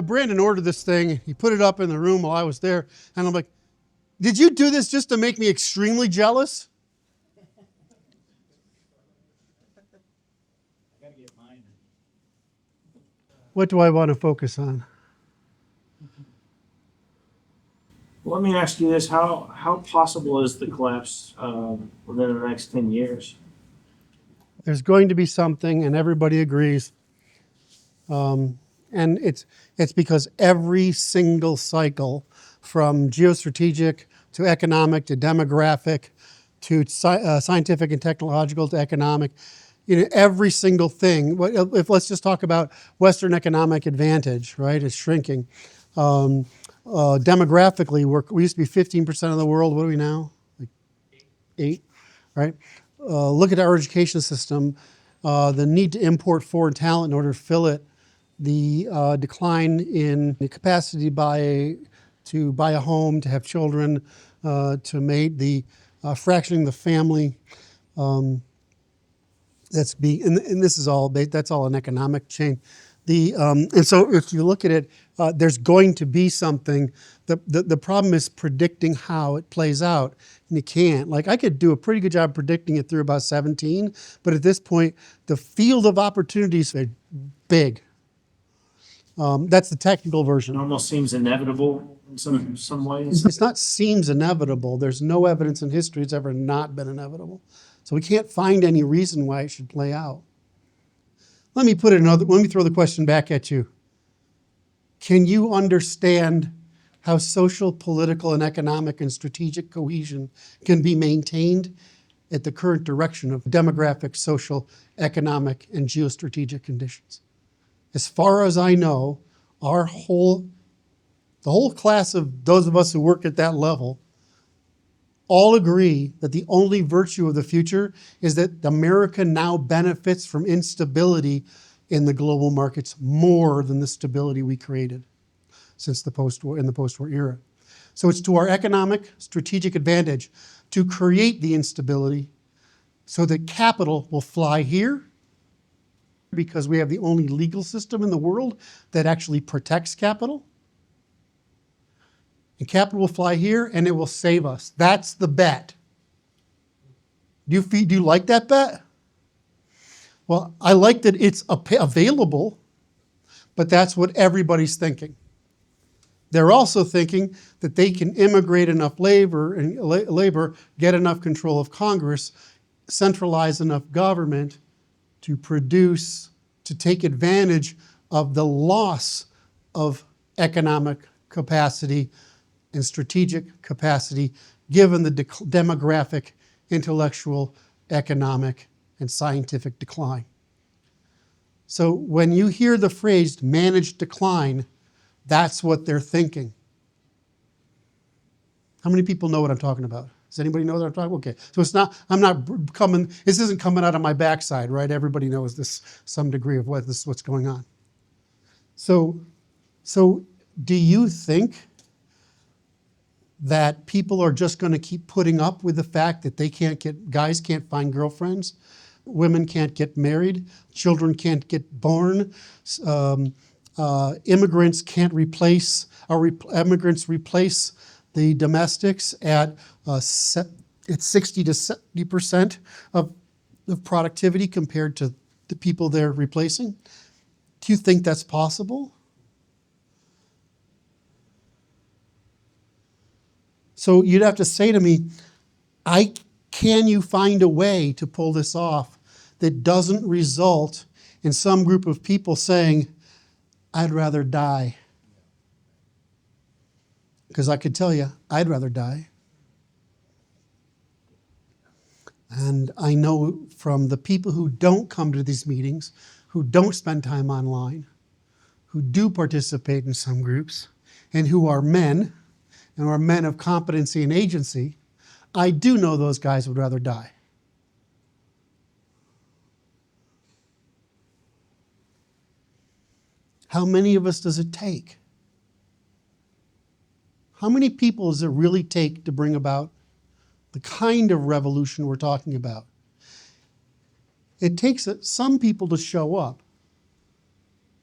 Brandon ordered this thing. He put it up in the room while I was there. And I'm like, did you do this just to make me extremely jealous? What do I want to focus on? Let me ask you this. How possible is the collapse within the next 10 years? There's going to be something, and everybody agrees. And it's because every single cycle, from geostrategic to economic to demographic to scientific and technological to economic, every single thing. If let's just talk about Western economic advantage, right? It's shrinking. Demographically, we used to be 15% of the world. What are we now? Like 8, right? Look at our education system. The need to import foreign talent in order to fill it. The decline in the capacity to buy a home, to have children, to mate, the fractioning the family. And this is all that's all an economic chain. And so if you look at it, there's going to be something. The problem is predicting how it plays out, and you can't. Like, I could do a pretty good job predicting it through about 17, but at this point, the field of opportunities is big. That's the technical version. It almost seems inevitable in some ways. It's not seems inevitable. There's no evidence in history it's ever not been inevitable. So we can't find any reason why it should play out. Let me throw the question back at you. Can you understand how social, political, and economic and strategic cohesion can be maintained at the current direction of demographic, social, economic, and geostrategic conditions? As far as I know, the whole class of those of us who work at that level all agree that the only virtue of the future is that America now benefits from instability in the global markets more than the stability we created since the post-war era. So it's to our economic strategic advantage to create the instability so that capital will fly here, because we have the only legal system in the world that actually protects capital. And capital will fly here, and it will save us. That's the bet. Do you like that bet? Well, I like that it's available, but that's what everybody's thinking. They're also thinking that they can immigrate enough labor, get enough control of Congress, centralize enough government to take advantage of the loss of economic capacity and strategic capacity, given the demographic, intellectual, economic, and scientific decline. So when you hear the phrase managed decline, that's what they're thinking. How many people know what I'm talking about? Does anybody know what I'm talking about? Okay, so this isn't coming out of my backside, right? Everybody knows this, some degree of what's going on. So do you think that people are just going to keep putting up with the fact that guys can't find girlfriends, women can't get married, children can't get born, immigrants replace the domestics at 60 to 70% of productivity compared to the people they're replacing? Do you think that's possible? So you'd have to say to me, can you find a way to pull this off that doesn't result in some group of people saying, I'd rather die? Because I could tell you, I'd rather die. And I know from the people who don't come to these meetings, who don't spend time online, who do participate in some groups, and who are men, and are men of competency and agency, I do know those guys would rather die. How many of us does it take? How many people does it really take to bring about the kind of revolution we're talking about? It takes some people to show up.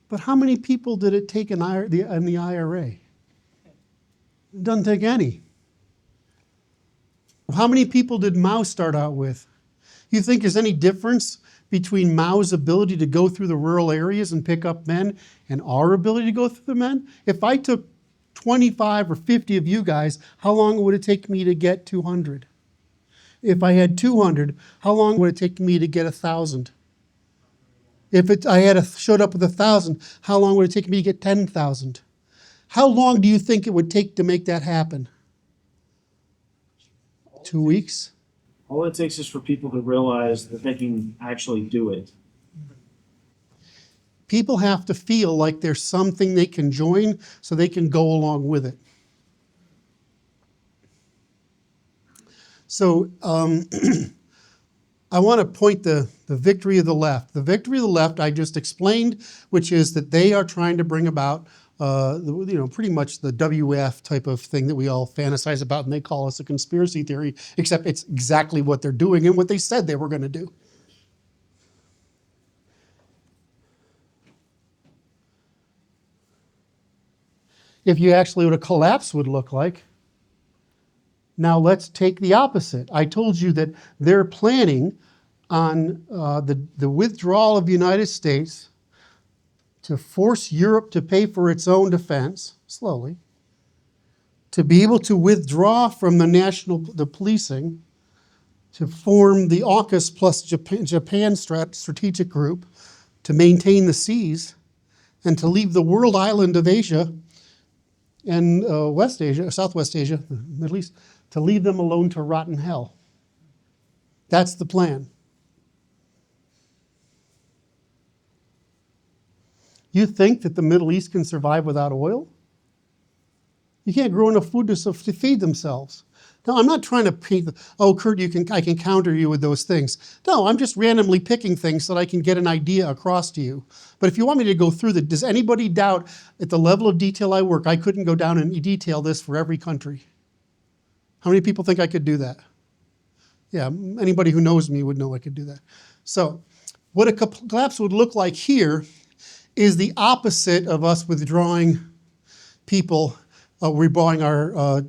But how many people did it take in the IRA? It doesn't take any. How many people did Mao start out with? You think there's any difference between Mao's ability to go through the rural areas and pick up men and our ability to go through the men? If I took 25 or 50 of you guys, how long would it take me to get 200? If I had 200, how long would it take me to get 1,000? If I showed up with 1,000, how long would it take me to get 10,000? How long do you think it would take to make that happen? 2 weeks? All it takes is for people to realize that they can actually do it. People have to feel like there's something they can join so they can go along with it. So I want to point the victory of the left. The victory of the left I just explained, which is that they are trying to bring about pretty much the WF type of thing that we all fantasize about, and they call us a conspiracy theory, except it's exactly what they're doing and what they said they were going to do. If you actually what a collapse would look like. Now let's take the opposite. I told you that they're planning on the withdrawal of the United States to force Europe to pay for its own defense, slowly, to be able to withdraw from the policing, to form the AUKUS plus Japan strategic group, to maintain the seas, and to leave the world island of Asia and West Asia, Southwest Asia, the Middle East, to leave them alone to rot in hell. That's the plan. You think that the Middle East can survive without oil? You can't grow enough food to feed themselves. No, I'm not trying to paint, Curt, I can counter you with those things. No, I'm just randomly picking things so that I can get an idea across to you. But if you want me to go through does anybody doubt at the level of detail I work, I couldn't go down and detail this for every country? How many people think I could do that? Yeah, anybody who knows me would know I could do that. So what a collapse would look like here is the opposite of us withdrawing people, withdrawing our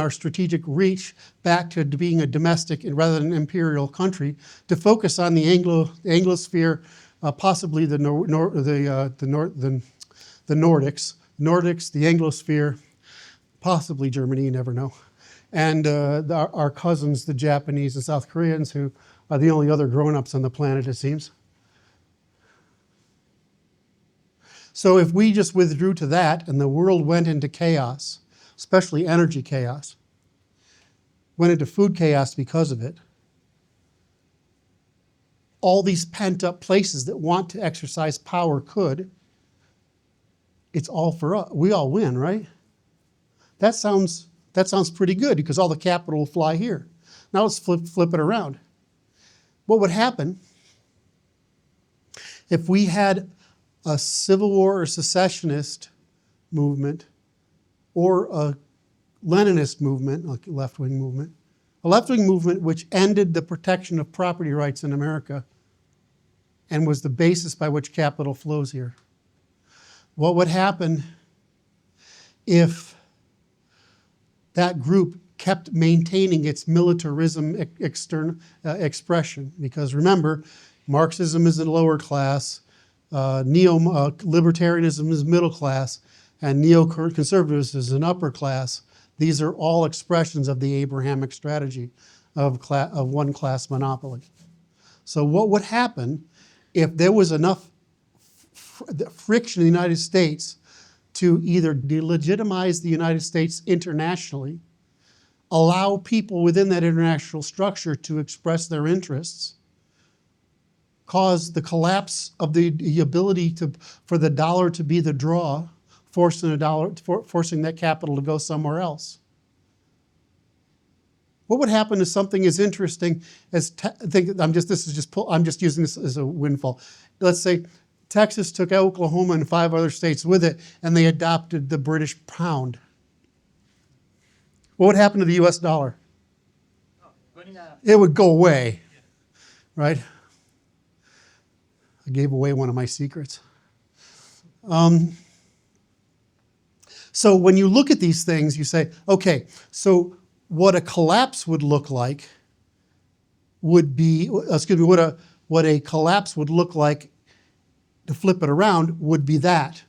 strategic reach back to being a domestic and rather than an imperial country, to focus on the Anglosphere, possibly the Nordics, the Anglosphere, possibly Germany, you never know, and our cousins, the Japanese and South Koreans, who are the only other grown-ups on the planet, it seems. So if we just withdrew to that and the world went into chaos, especially energy chaos, went into food chaos because of it, all these pent-up places that want to exercise power could, it's all for us. We all win, right? That sounds pretty good because all the capital will fly here. Now let's flip it around. What would happen if we had a Civil War or secessionist movement or a Leninist movement, like a left-wing movement which ended the protection of property rights in America and was the basis by which capital flows here? What would happen if that group kept maintaining its militarism expression? Because remember, Marxism is the lower class, neo-libertarianism is middle class, and neoconservatism is an upper class. These are all expressions of the Abrahamic strategy of one-class monopoly. So what would happen if there was enough friction in the United States to either delegitimize the United States internationally, allow people within that international structure to express their interests, cause the collapse of the ability for the dollar to be the draw, forcing that capital to go somewhere else? What would happen if something as interesting as I'm just using this as a windfall. Let's say Texas took Oklahoma and 5 other states with it, and they adopted the British pound. What would happen to the U.S. dollar? It would go away, right? I gave away one of my secrets. So when you look at these things, you say, okay, so what a collapse would look like would be, what a collapse would look like, to flip it around, would be that.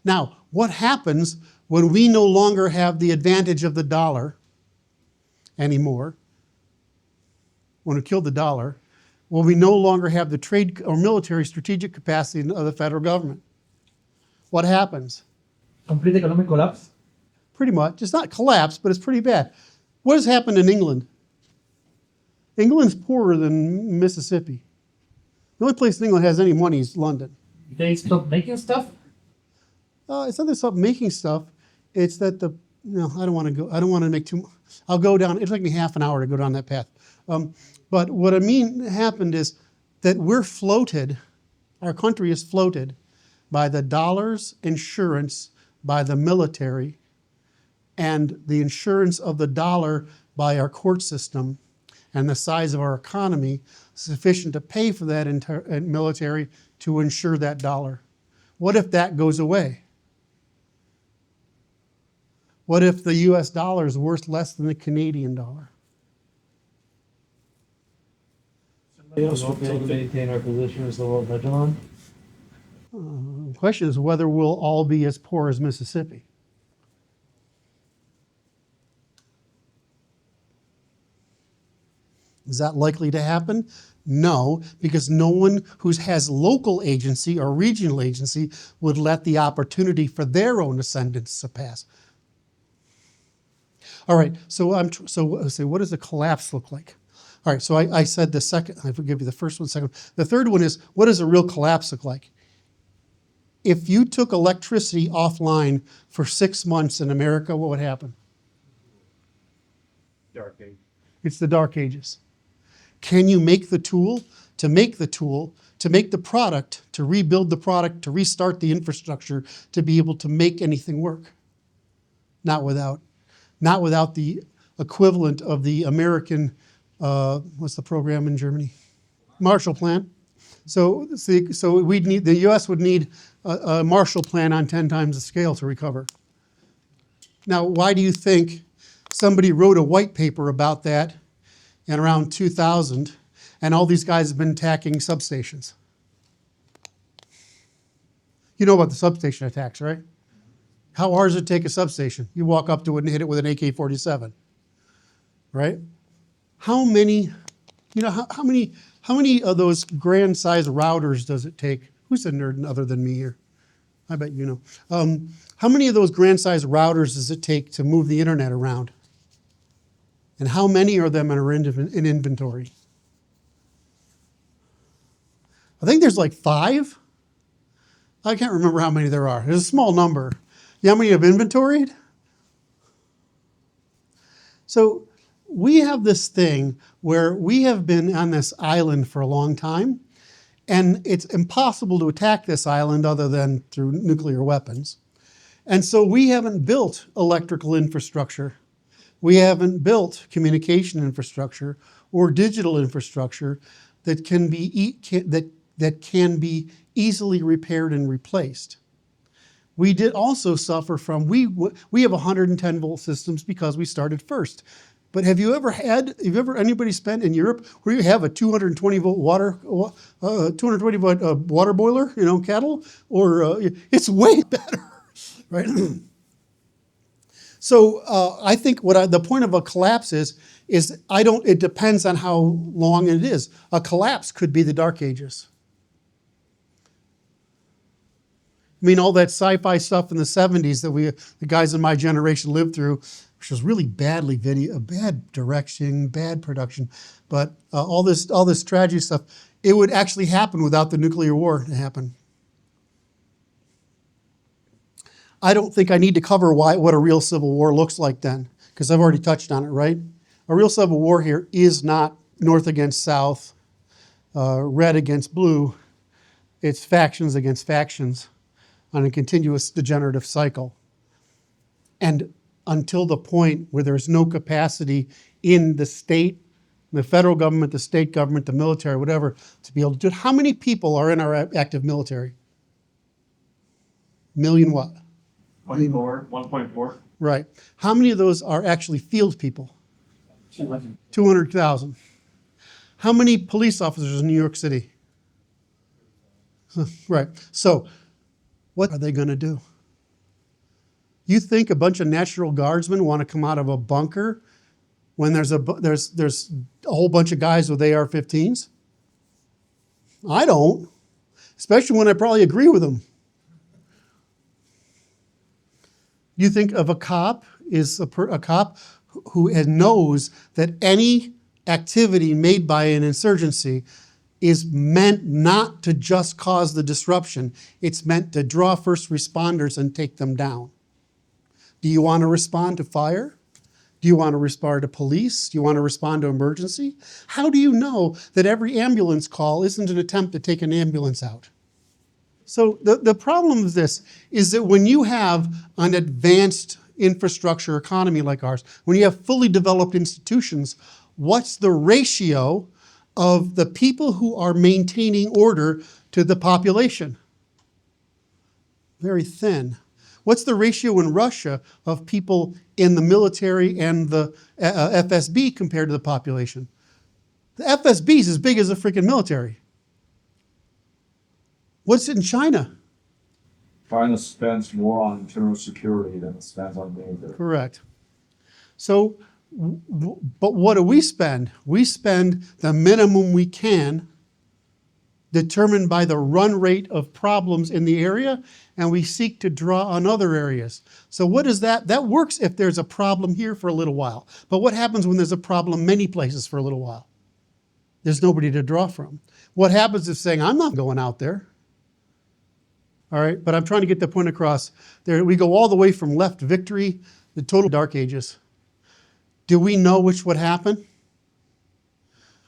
Now, what happens when we no longer have the advantage of the dollar anymore? When we killed the dollar, when we no longer have the trade or military strategic capacity of the federal government? What happens? Complete economic collapse. Pretty much. It's not collapse, but it's pretty bad. What has happened in England? England's poorer than Mississippi. The only place in England that has any money is London. They stop making stuff. It's not they stop making stuff. It's that I don't want to make too. I'll go down. It'll take me half an hour to go down that path. But what I mean happened is that we're floated. Our country is floated by the dollar's insurance by the military, and the insurance of the dollar by our court system, and the size of our economy sufficient to pay for that military to insure that dollar. What if that goes away? What if the US dollar is worth less than the Canadian dollar? Somebody else would We'll take it. maintain our position as the world hegemon. The question is whether we'll all be as poor as Mississippi. Is that likely to happen? No, because no one who has local agency or regional agency would let the opportunity for their own ascendance to pass. All right, so what does a collapse look like? All right, so I said the second, I forgive you, the first one, second. The third one is, what does a real collapse look like? If you took electricity offline for 6 months in America, what would happen? Dark age. It's the Dark Ages. Can you make the tool, to make the product, to rebuild the product, to restart the infrastructure, to be able to make anything work? Not without the equivalent of the American, what's the program in Germany? Marshall Plan. So the U.S. would need a Marshall Plan on 10 times the scale to recover. Now, why do you think somebody wrote a white paper about that in around 2000, and all these guys have been attacking substations? You know about the substation attacks, right? How hard does it take a substation? You walk up to it and hit it with an AK-47, right? How many of those grand size routers does it take? Who's a nerd other than me here? I bet you know. How many of those grand size routers does it take to move the internet around? And how many of them are in inventory? I think there's like 5. I can't remember how many there are. There's a small number. You know how many have inventoried? So we have this thing where we have been on this island for a long time, and it's impossible to attack this island other than through nuclear weapons. And so we haven't built electrical infrastructure. We haven't built communication infrastructure or digital infrastructure that can be easily repaired and replaced. We did also suffer from, we have 110 volt systems because we started first. But have you ever anybody spent in Europe where you have a 220 volt water boiler, kettle? Or it's way better, right? So I think the point of a collapse is it depends on how long it is. A collapse could be the Dark Ages. I mean, all that sci-fi stuff in the 70s that the guys in my generation lived through, which was really bad direction, bad production, but all this tragedy stuff, it would actually happen without the nuclear war to happen. I don't think I need to cover what a real civil war looks like then, because I've already touched on it, right? A real civil war here is not North against South, red against blue. It's factions against factions on a continuous degenerative cycle. And until the point where there's no capacity in the state, the federal government, the state government, the military, whatever, to be able to do it. How many people are in our active military? Million what? 1.4. Right. How many of those are actually field people? 200,000. How many police officers in New York City? Right. So what are they going to do? You think a bunch of National Guardsmen want to come out of a bunker when there's a whole bunch of guys with AR-15s? I don't, especially when I probably agree with them. You think of a cop is a cop who knows that any activity made by an insurgency is meant not to just cause the disruption. It's meant to draw first responders and take them down. Do you want to respond to fire? Do you want to respond to police? Do you want to respond to emergency? How do you know that every ambulance call isn't an attempt to take an ambulance out? So the problem with this is that when you have an advanced infrastructure economy like ours, when you have fully developed institutions, what's the ratio of the people who are maintaining order to the population? Very thin. What's the ratio in Russia of people in the military and the FSB compared to the population? The FSB is as big as the freaking military. What's it in China? China spends more on internal security than it spends on military. Correct. So, but what do we spend? We spend the minimum we can, determined by the run rate of problems in the area, and we seek to draw on other areas. So what is that? That works if there's a problem here for a little while. But what happens when there's a problem many places for a little while? There's nobody to draw from. What happens if saying, I'm not going out there? All right, but I'm trying to get the point across. There, we go all the way from left victory, the total dark ages. Do we know which would happen?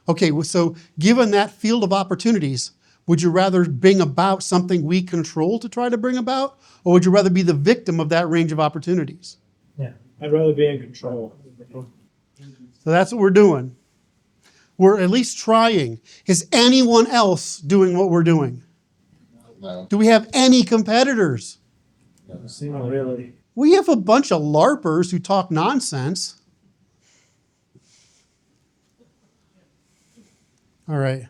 Okay, so given that field of opportunities, would you rather bring about something we control to try to bring about? Or would you rather be the victim of that range of opportunities? Yeah. I'd rather be in control. So that's what we're doing. We're at least trying. Is anyone else doing what we're doing? No. Do we have any competitors? Not really. We have a bunch of LARPers who talk nonsense. All right.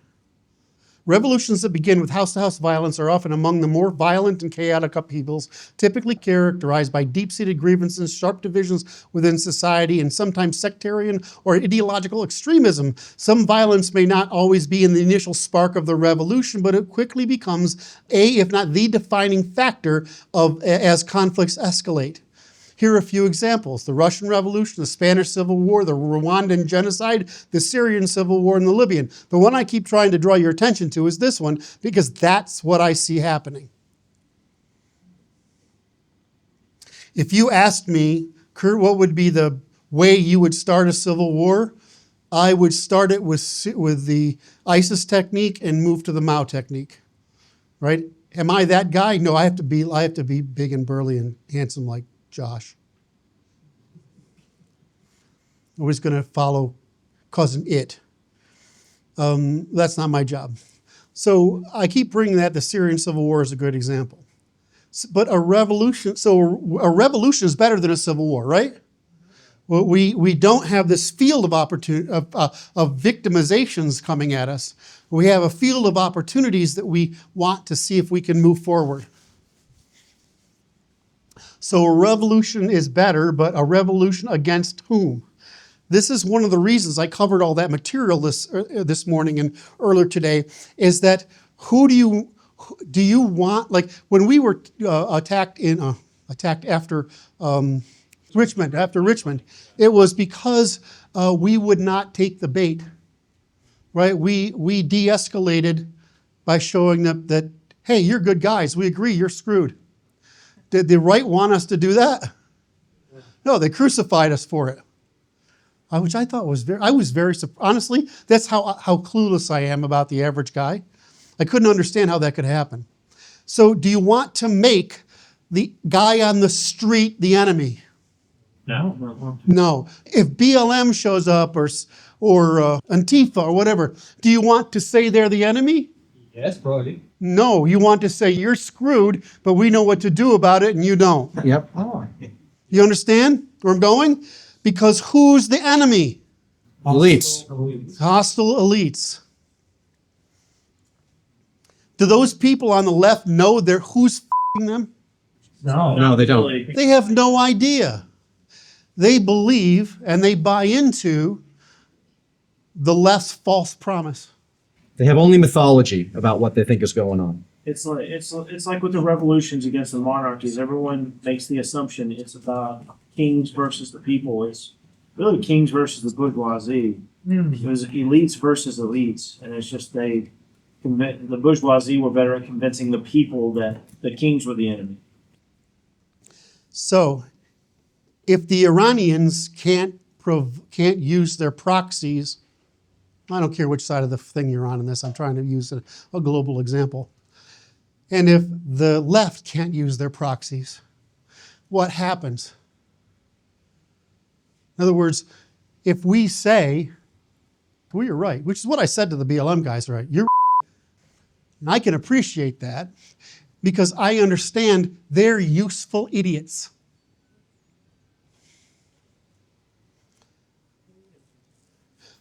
Revolutions that begin with house-to-house violence are often among the more violent and chaotic upheavals, typically characterized by deep-seated grievances, sharp divisions within society, and sometimes sectarian or ideological extremism. Some violence may not always be in the initial spark of the revolution, but it quickly becomes if not the defining factor as conflicts escalate. Here are a few examples: the Russian Revolution, the Spanish Civil War, the Rwandan genocide, the Syrian Civil War, and the Libyan. The one I keep trying to draw your attention to is this one, because that's what I see happening. If you asked me, Curt, what would be the way you would start a civil war? I would start it with the ISIS technique and move to the Mao technique, right? Am I that guy? No, I have to be big and burly and handsome like Josh. Always going to follow cousin it. That's not my job. So I keep bringing that. The Syrian Civil War is a good example. But a revolution is better than a civil war, right? Well, we don't have this field of opportunity of victimizations coming at us. We have a field of opportunities that we want to see if we can move forward. So a revolution is better, but a revolution against whom? This is one of the reasons I covered all that material this morning and earlier today, is that who do you want, like when we were attacked after Richmond, it was because we would not take the bait, right? We de-escalated by showing them that, hey, you're good guys, we agree, you're screwed. Did the right want us to do that? No, they crucified us for it. Which I thought was honestly, that's how clueless I am about the average guy. I couldn't understand how that could happen. So do you want to make the guy on the street the enemy? No. No. If BLM shows up or Antifa or whatever, do you want to say they're the enemy? Yes, probably. No, you want to say you're screwed, but we know what to do about it and you don't. Yep. You understand where I'm going? Because who's the enemy? Elites. Hostile elites. Do those people on the left know who's f***ing them? No, they don't. Really. They have no idea. They believe and they buy into the left's false promise. They have only mythology about what they think is going on. It's like with the revolutions against the monarchies. Everyone makes the assumption it's about kings versus the people. It's really kings versus the bourgeoisie. It was elites versus elites, and it's just the bourgeoisie were better at convincing the people that the kings were the enemy. So, if the Iranians can't use their proxies, I don't care which side of the thing you're on in this, I'm trying to use a global example. And if the left can't use their proxies, what happens? In other words, if we say, well, you're right, which is what I said to the BLM guys, right? You're and I can appreciate that because I understand they're useful idiots.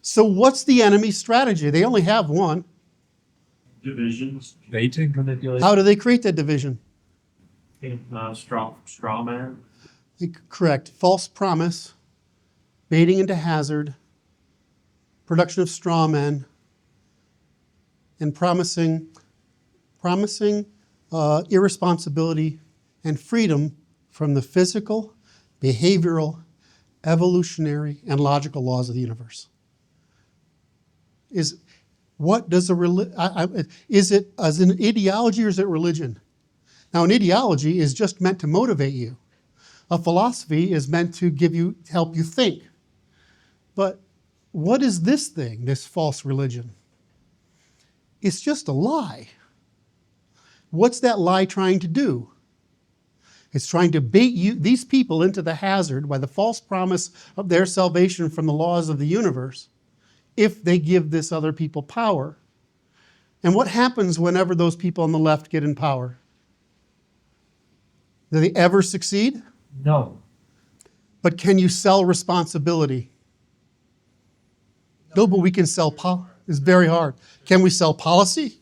So what's the enemy's strategy? They only have one. Divisions, Manipulation. How do they create that division? straw man. Correct. False promise, baiting into hazard, production of straw men, and promising irresponsibility and freedom from the physical, behavioral, evolutionary, and logical laws of the universe. Is it as an ideology or is it religion? Now, an ideology is just meant to motivate you. A philosophy is meant to help you think. But what is this thing, this false religion? It's just a lie. What's that lie trying to do? It's trying to bait these people into the hazard by the false promise of their salvation from the laws of the universe if they give this other people power. And what happens whenever those people on the left get in power? Do they ever succeed? No. But can you sell responsibility? No, but we can sell power. It's very hard. Can we sell policy?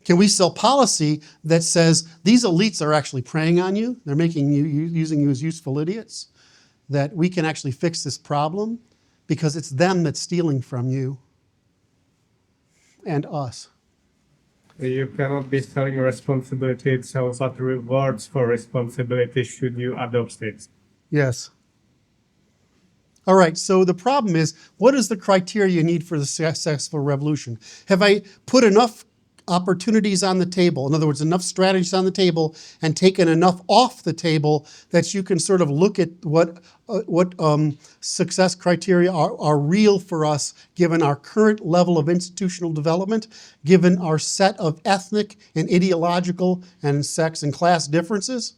Can we sell policy that says these elites are actually preying on you? They're making you, using you as useful idiots. That we can actually fix this problem because it's them that's stealing from you and us. You cannot be selling responsibility itself, but rewards for responsibility should you adopt it. Yes. All right, so the problem is, what is the criteria you need for the successful revolution? Have I put enough opportunities on the table, in other words, enough strategies on the table, and taken enough off the table that you can sort of look at what success criteria are real for us, given our current level of institutional development, given our set of ethnic and ideological and sex and class differences?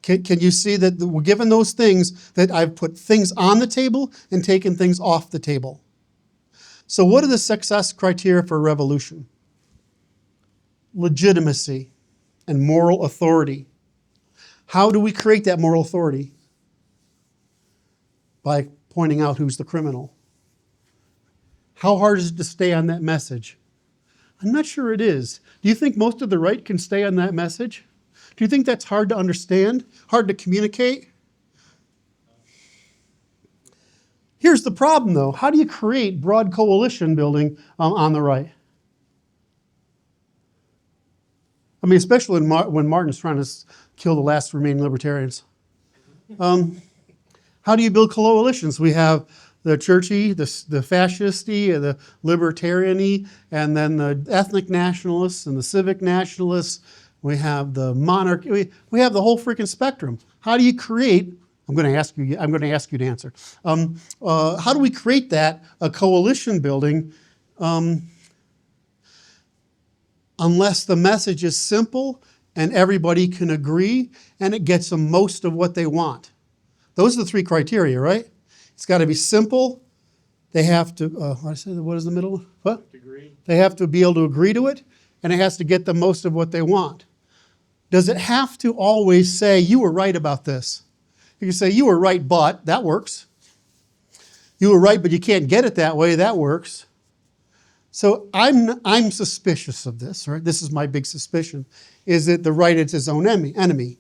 Can you see that given those things, that I've put things on the table and taken things off the table? So what are the success criteria for a revolution? Legitimacy and moral authority. How do we create that moral authority? By pointing out who's the criminal. How hard is it to stay on that message? I'm not sure it is. Do you think most of the right can stay on that message? Do you think that's hard to understand? Hard to communicate? Here's the problem, though. How do you create broad coalition building on the right? I mean, especially when Martin's trying to kill the last remaining libertarians. How do you build coalitions? We have the churchy, the fascisty, the libertarian-y, and then the ethnic nationalists and the civic nationalists. We have the monarchy. We have the whole freaking spectrum. How do you create? I'm going to ask you to answer. How do we create a coalition building? Unless the message is simple and everybody can agree and it gets them most of what they want. Those are the three criteria, right? It's got to be simple. They have to, what is the middle? What? Agree. They have to be able to agree to it. and it has to get the most of what they want. Does it have to always say, you were right about this? You can say, you were right, but that works. You were right, but you can't get it that way. That works. So I'm suspicious of this, right? This is my big suspicion, is that the right is his own enemy.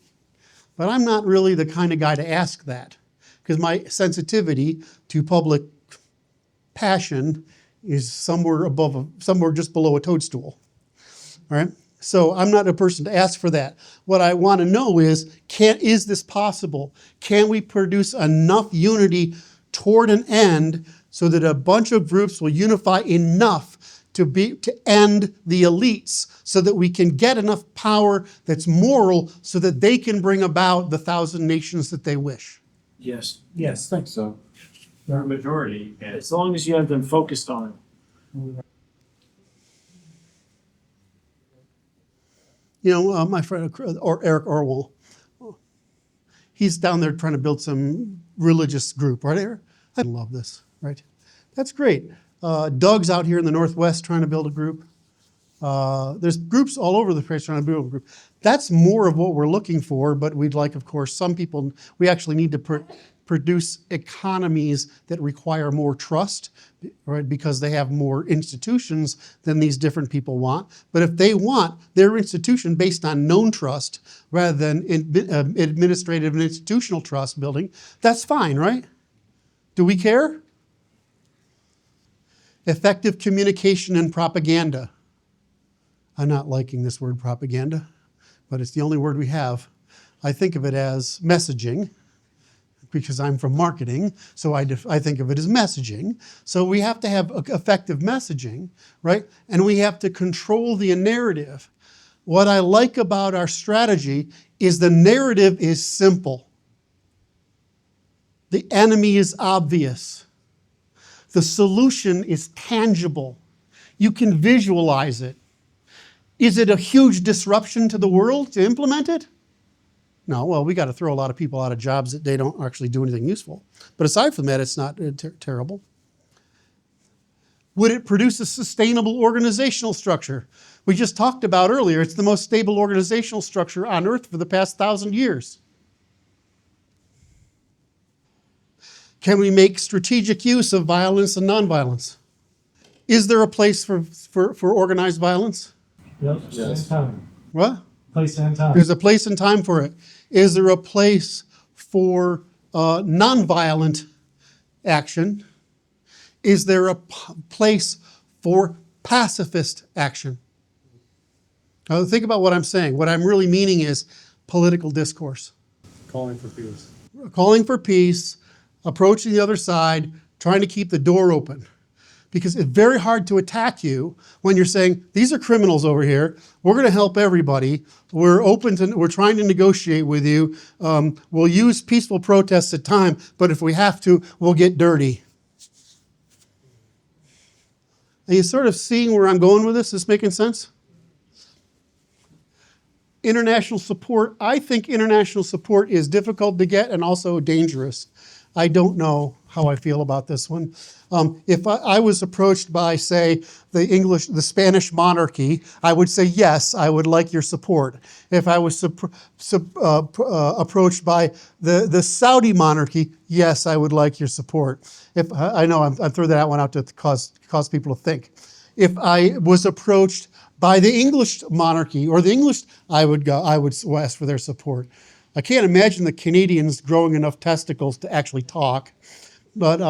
But I'm not really the kind of guy to ask that, because my sensitivity to public passion is somewhere just below a toadstool. All right? So I'm not a person to ask for that. What I want to know is this possible? Can we produce enough unity toward an end so that a bunch of groups will unify enough to end the elites, so that we can get enough power that's moral so that they can bring about the 1,000 nations that they wish? Yes. Yes. think so. They're a majority, and As long as you have them focused on it. You know, my friend Eric Orwell, he's down there trying to build some religious group, right, Eric? I love this, right? That's great. Doug's out here in the Northwest trying to build a group. There's groups all over the place trying to build a group. That's more of what we're looking for, but we'd like, of course, some people, we actually need to produce economies that require more trust, right? Because they have more institutions than these different people want. But if they want their institution based on known trust rather than administrative and institutional trust building, that's fine, right? Do we care? Effective communication and propaganda. I'm not liking this word propaganda, but it's the only word we have. I think of it as messaging, because I'm from marketing, so I think of it as messaging. So we have to have effective messaging, right? And we have to control the narrative. What I like about our strategy is the narrative is simple. The enemy is obvious. The solution is tangible. You can visualize it. Is it a huge disruption to the world to implement it? No, well, we got to throw a lot of people out of jobs that they don't actually do anything useful. But aside from that, it's not terrible. Would it produce a sustainable organizational structure? We just talked about earlier, it's the most stable organizational structure on earth for the past 1,000 years. Can we make strategic use of violence and nonviolence? Is there a place for organized violence? Yep. Yes. Same time. What? Place and time. There's a place and time for it. Is there a place for nonviolent action? Is there a place for pacifist action? Now think about what I'm saying. What I'm really meaning is political discourse. calling for peace. Calling for peace, approaching the other side, trying to keep the door open. Because it's very hard to attack you when you're saying, these are criminals over here. We're going to help everybody. We're trying to negotiate with you. We'll use peaceful protests at time, but if we have to, we'll get dirty. Are you sort of seeing where I'm going with this? Is this making sense? International support. I think international support is difficult to get and also dangerous. I don't know how I feel about this one. If I was approached by, say, the Spanish monarchy, I would say, yes, I would like your support. If I was approached by the Saudi monarchy, yes, I would like your support. I know I'm throwing that one out to cause people to think. If I was approached by the English monarchy or the English, I would ask for their support. I can't imagine the Canadians growing enough testicles to actually talk. But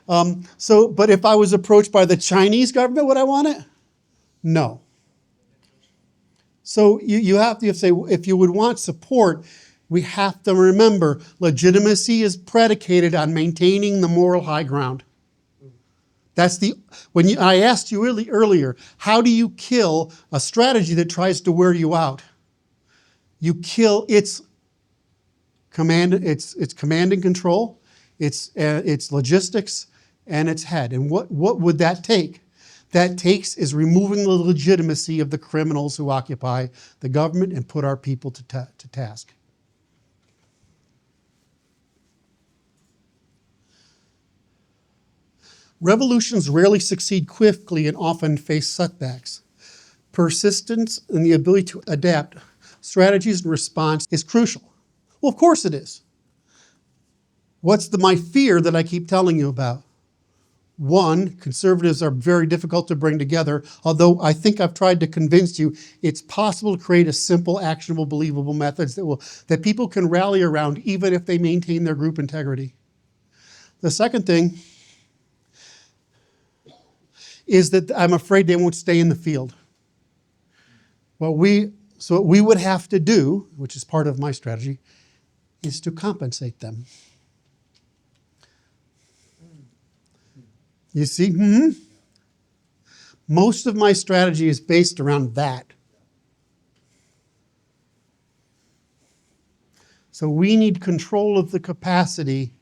if I was approached by the Chinese government, would I want it? No. So you have to say, if you would want support, we have to remember legitimacy is predicated on maintaining the moral high ground. I asked you earlier, how do you kill a strategy that tries to wear you out? You kill its command and control, its logistics, and its head. And what would that take? That takes is removing the legitimacy of the criminals who occupy the government and put our people to task. Revolutions rarely succeed quickly and often face setbacks. persistence and the ability to adapt strategies and response is crucial. Well, of course it is. What's my fear that I keep telling you about? One, conservatives are very difficult to bring together, although I think I've tried to convince you it's possible to create a simple, actionable, believable methods that people can rally around even if they maintain their group integrity. The second thing is that I'm afraid they won't stay in the field. What we would have to do, which is part of my strategy, is to compensate them. You see? Most of my strategy is based around that. So we need control of the capacity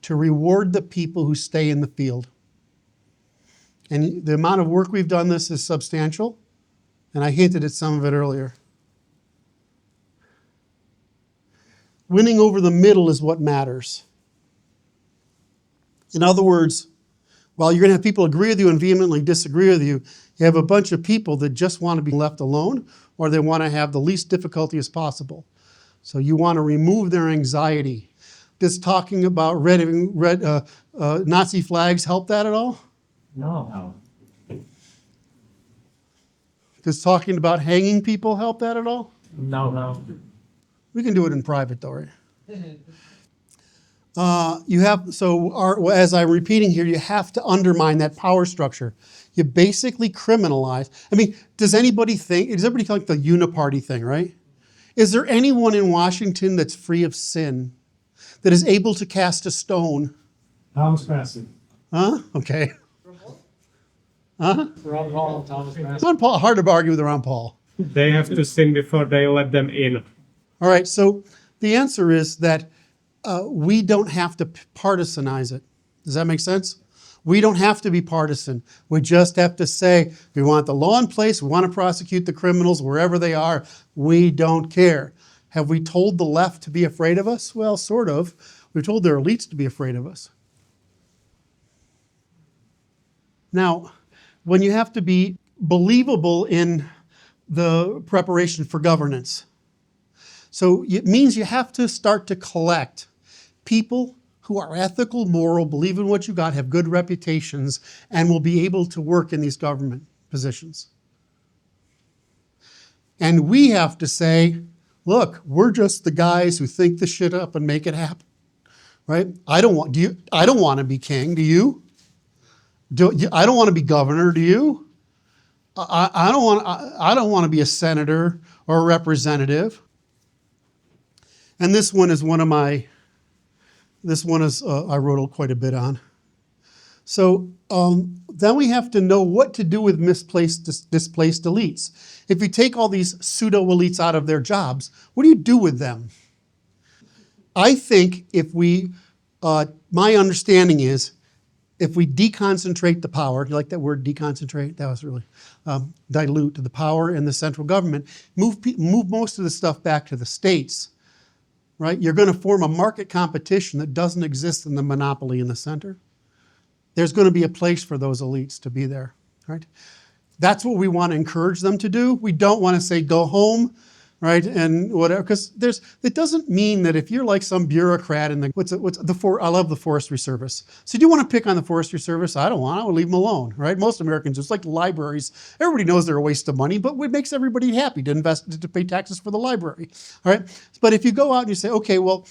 to reward the people who stay in the field. And the amount of work we've done this is substantial, and I hinted at some of it earlier. Winning over the middle is what matters. In other words, while you're going to have people agree with you and vehemently disagree with you, you have a bunch of people that just want to be left alone, or they want to have the least difficulty as possible. So you want to remove their anxiety. Does talking about Nazi flags help that at all? No. Does talking about hanging people help that at all? No. We can do it in private, though, right? As I'm repeating here, you have to undermine that power structure. You basically criminalize. I mean, does everybody like the uniparty thing, right? Is there anyone in Washington that's free of sin, that is able to cast a stone? Thomas Massey. Huh? Okay. Huh? Ron Paul and Thomas Massey. Ron Paul, hard to argue with Ron Paul. They have to sin before they let them in. All right, so the answer is that we don't have to partisanize it. Does that make sense? We don't have to be partisan. We just have to say, we want the law in place, we want to prosecute the criminals wherever they are. We don't care. Have we told the left to be afraid of us? Well, sort of. We've told their elites to be afraid of us. Now, when you have to be believable in the preparation for governance, so it means you have to start to collect people who are ethical, moral, believe in what you got, have good reputations, and will be able to work in these government positions. And we have to say, look, we're just the guys who think the shit up and make it happen, right? I don't want to be king. Do you? I don't want to be governor. Do you? I don't want to be a senator or a representative. And this one is I wrote quite a bit on. So then we have to know what to do with displaced elites. If you take all these pseudo-elites out of their jobs, what do you do with them? I think my understanding is, if we deconcentrate the power, you like that word, deconcentrate? That was really dilute the power in the central government, move most of the stuff back to the states, right? You're going to form a market competition that doesn't exist in the monopoly in the center. There's going to be a place for those elites to be there, right? That's what we want to encourage them to do. We don't want to say, go home, right, and whatever, because it doesn't mean that if you're like some bureaucrat in I love the Forestry Service. So do you want to pick on the Forestry Service? I don't want to. I would leave them alone, right? Most Americans, it's like libraries. Everybody knows they're a waste of money, but it makes everybody happy to pay taxes for the library, all right? But if you go out and you say, okay, well,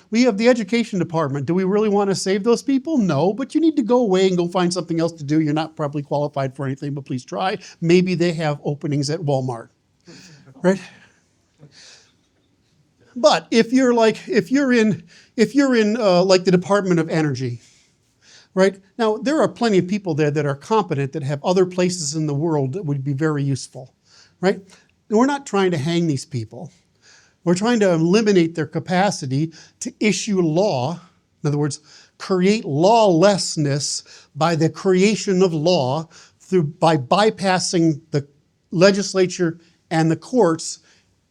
we have the education department. Do we really want to save those people? No, but you need to go away and go find something else to do. You're not probably qualified for anything, but please try. Maybe they have openings at Walmart, right? But if you're in like the Department of Energy, right? Now, there are plenty of people there that are competent, that have other places in the world that would be very useful, right? And we're not trying to hang these people. We're trying to eliminate their capacity to issue law. In other words, create lawlessness by the creation of law by bypassing the legislature and the courts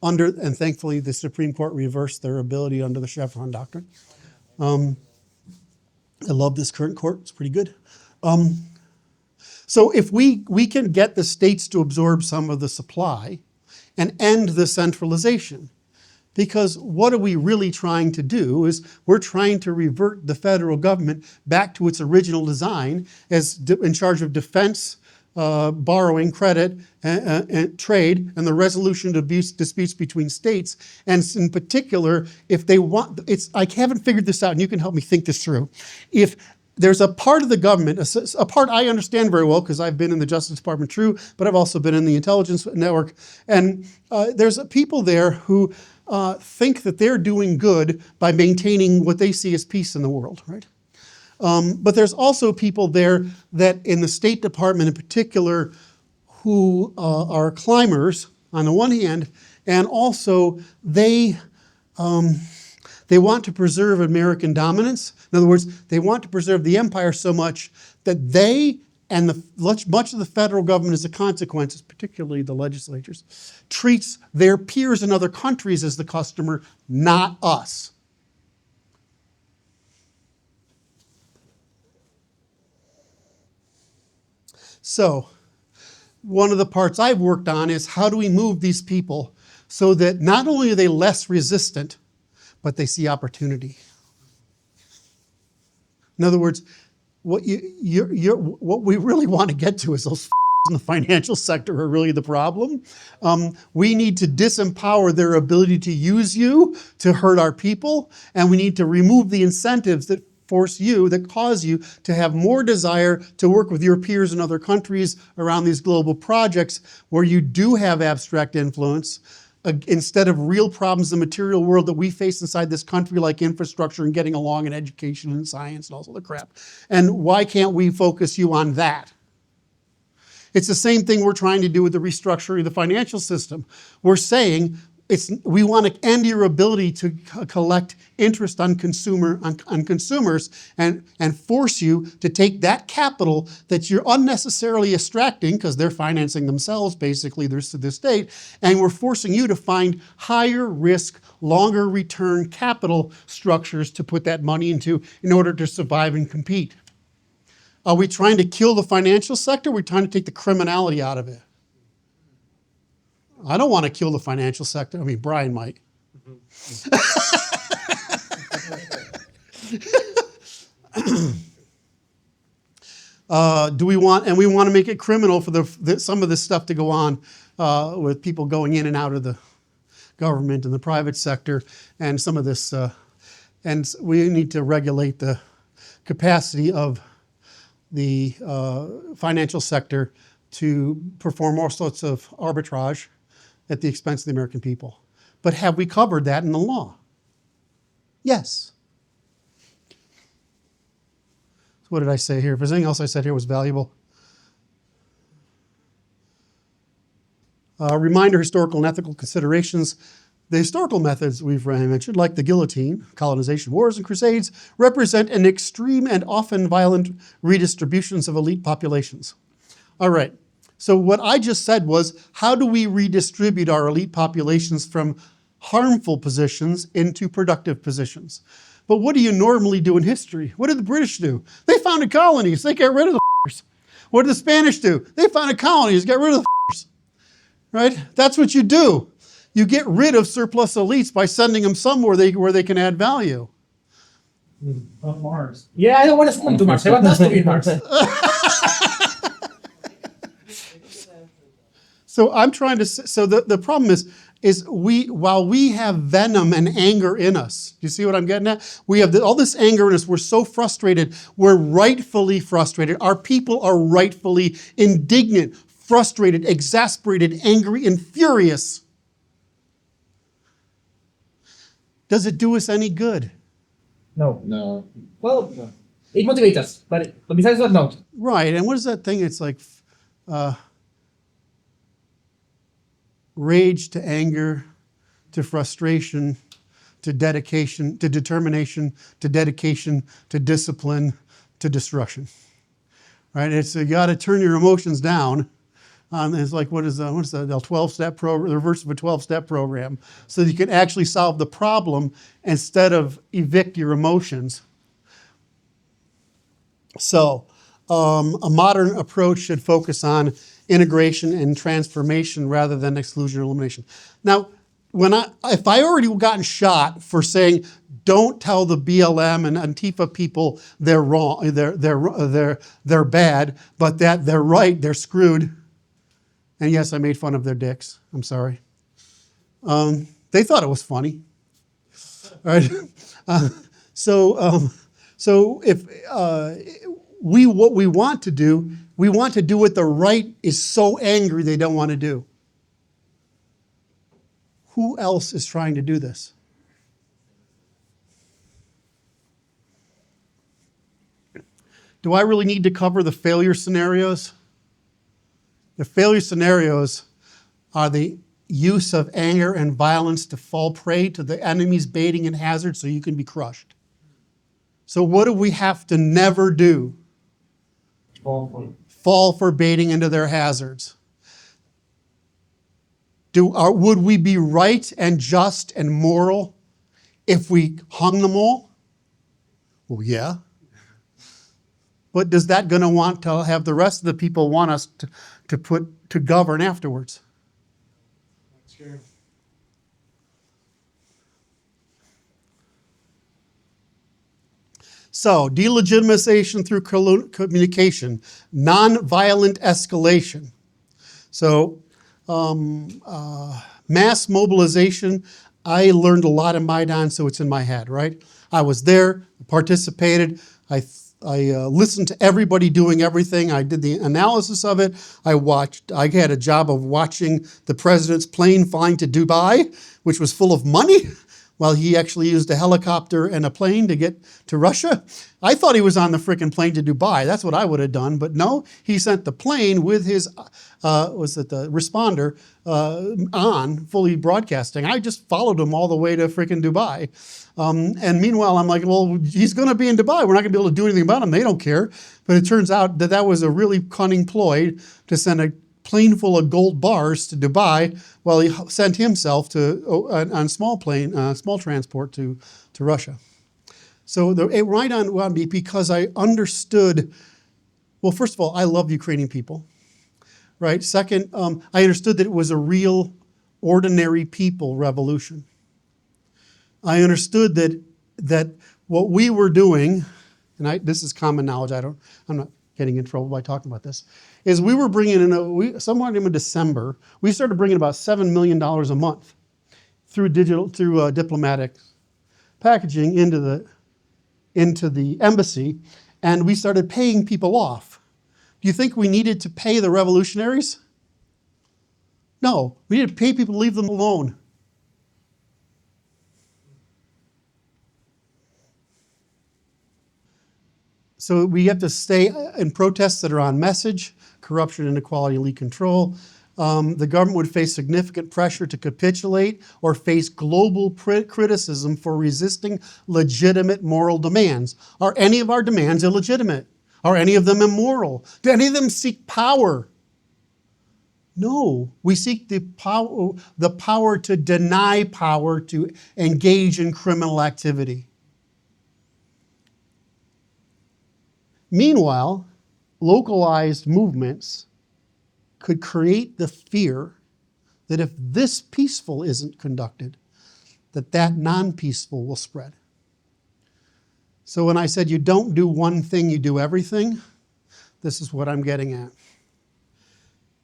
and thankfully the Supreme Court reversed their ability under the Chevron doctrine. I love this current court, it's pretty good. So if we can get the states to absorb some of the supply and end the centralization, because what are we really trying to do is we're trying to revert the federal government back to its original design as in charge of defense, borrowing, credit, and trade, and the resolution of disputes between states. And in particular, if they want, I haven't figured this out, and you can help me think this through. If there's a part of the government, a part I understand very well because I've been in the Justice Department, true, but I've also been in the intelligence network, and there's people there who think that they're doing good by maintaining what they see as peace in the world, right? But there's also people there that in the State Department in particular who are climbers on the one hand, and also they want to preserve American dominance. In other words, they want to preserve the empire so much that they and much of the federal government as a consequence, particularly the legislatures, treats their peers in other countries as the customer, not us. So, one of the parts I've worked on is how do we move these people so that not only are they less resistant, but they see opportunity. In other words, what we really want to get to is those in the financial sector are really the problem. We need to disempower their ability to use you to hurt our people, and we need to remove the incentives that cause you to have more desire to work with your peers in other countries around these global projects where you do have abstract influence, instead of real problems in the material world that we face inside this country, like infrastructure and getting along in education and science and all sorts of crap. And why can't we focus you on that? It's the same thing we're trying to do with the restructuring of the financial system. We're saying we want to end your ability to collect interest on consumers and force you to take that capital that you're unnecessarily extracting because they're financing themselves, basically, the state, and we're forcing you to find higher risk, longer return capital structures to put that money into in order to survive and compete. Are we trying to kill the financial sector? Or are we trying to take the criminality out of it? I don't want to kill the financial sector. I mean, Bryan might. We want to make it criminal for some of this stuff to go on with people going in and out of the government and the private sector, and some of this, and we need to regulate the capacity of the financial sector to perform all sorts of arbitrage at the expense of the American people. But have we covered that in the law? Yes. So what did I say here? If there's anything else I said here was valuable. Reminder, historical and ethical considerations. The historical methods we've mentioned, like the guillotine, colonization, wars, and crusades, represent an extreme and often violent redistributions of elite populations. All right. So what I just said was, how do we redistribute our elite populations from harmful positions into productive positions? But what do you normally do in history? What did the British do? They founded colonies. They got rid of the f***ers. What did the Spanish do? They founded colonies, got rid of the f***ers. Right? That's what you do. You get rid of surplus elites by sending them somewhere where they can add value. On Mars. Yeah, I don't want to come to Mars. I want us to be in Mars. So I'm trying to, so the problem is while we have venom and anger in us, do you see what I'm getting at? We have all this anger in us. We're so frustrated. We're rightfully frustrated. Our people are rightfully indignant, frustrated, exasperated, angry, and furious. Does it do us any good? No. No. Well, it motivates us, but besides that, no. Right, and what is that thing? It's like rage to anger, to frustration, to dedication, to determination, to dedication, to discipline, to destruction. Right? It's you got to turn your emotions down. It's like what is the 12-step program, the reverse of a 12-step program, so that you can actually solve the problem instead of evict your emotions. So a modern approach should focus on integration and transformation rather than exclusion or elimination. Now, if I already gotten shot for saying don't tell the BLM and Antifa people they're wrong, they're bad, but that they're right, they're screwed. And yes, I made fun of their dicks. I'm sorry. They thought it was funny. All right. So if what we want to do what the right is so angry they don't want to do. Who else is trying to do this? Do I really need to cover the failure scenarios? The failure scenarios are the use of anger and violence to fall prey to the enemy's baiting and hazard so you can be crushed. So what do we have to never do? Fall for baiting into their hazards. Would we be right and just and moral if we hung them all? Well, yeah. But does that going to want to have the rest of the people want us to govern afterwards? Sure. So, delegitimization through communication, nonviolent escalation. So, mass mobilization, I learned a lot in Maidan, so it's in my head, right? I was there, participated, I listened to everybody doing everything. I did the analysis of it. I had a job of watching the president's plane flying to Dubai, which was full of money, while he actually used a helicopter and a plane to get to Russia. I thought he was on the frickin' plane to Dubai. That's what I would have done. But no, he sent the plane with his, the responder on, fully broadcasting. I just followed him all the way to frickin' Dubai. And meanwhile, I'm like, well, he's going to be in Dubai. We're not going to be able to do anything about him. They don't care. But it turns out that was a really cunning ploy to send a plane full of gold bars to Dubai while he sent himself on small transport to Russia. So it right on me because I understood, well, first of all, I love Ukrainian people, right? Second, I understood that it was a real ordinary people revolution. I understood that what we were doing, and this is common knowledge, I'm not getting in trouble by talking about this, is we were bringing in, somewhere in December, we started bringing about $7 million a month through diplomatic packaging into the embassy, and we started paying people off. Do you think we needed to pay the revolutionaries? No, we needed to pay people to leave them alone. So we have to stay in protests that are on message, corruption, inequality, elite control. The government would face significant pressure to capitulate or face global criticism for resisting legitimate moral demands. Are any of our demands illegitimate? Are any of them immoral? Do any of them seek power? No, we seek the power to deny power to engage in criminal activity. Meanwhile, localized movements could create the fear that if this peaceful isn't conducted, that non-peaceful will spread. So when I said you don't do one thing, you do everything, this is what I'm getting at.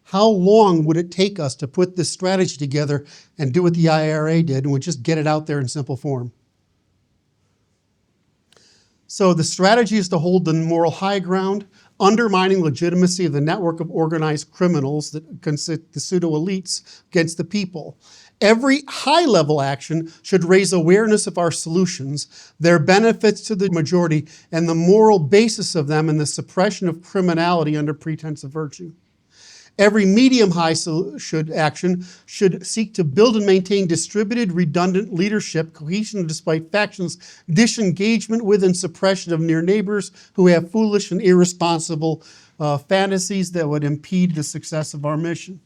How long would it take us to put this strategy together and do what the IRA did, and we just get it out there in simple form? So the strategy is to hold the moral high ground, undermining legitimacy of the network of organized criminals that consist the pseudo-elites against the people. Every high-level action should raise awareness of our solutions, their benefits to the majority, and the moral basis of them, and the suppression of criminality under pretense of virtue. Every medium-high action should seek to build and maintain distributed, redundant leadership, cohesion despite factions, disengagement with and suppression of near neighbors who have foolish and irresponsible fantasies that would impede the success of our mission.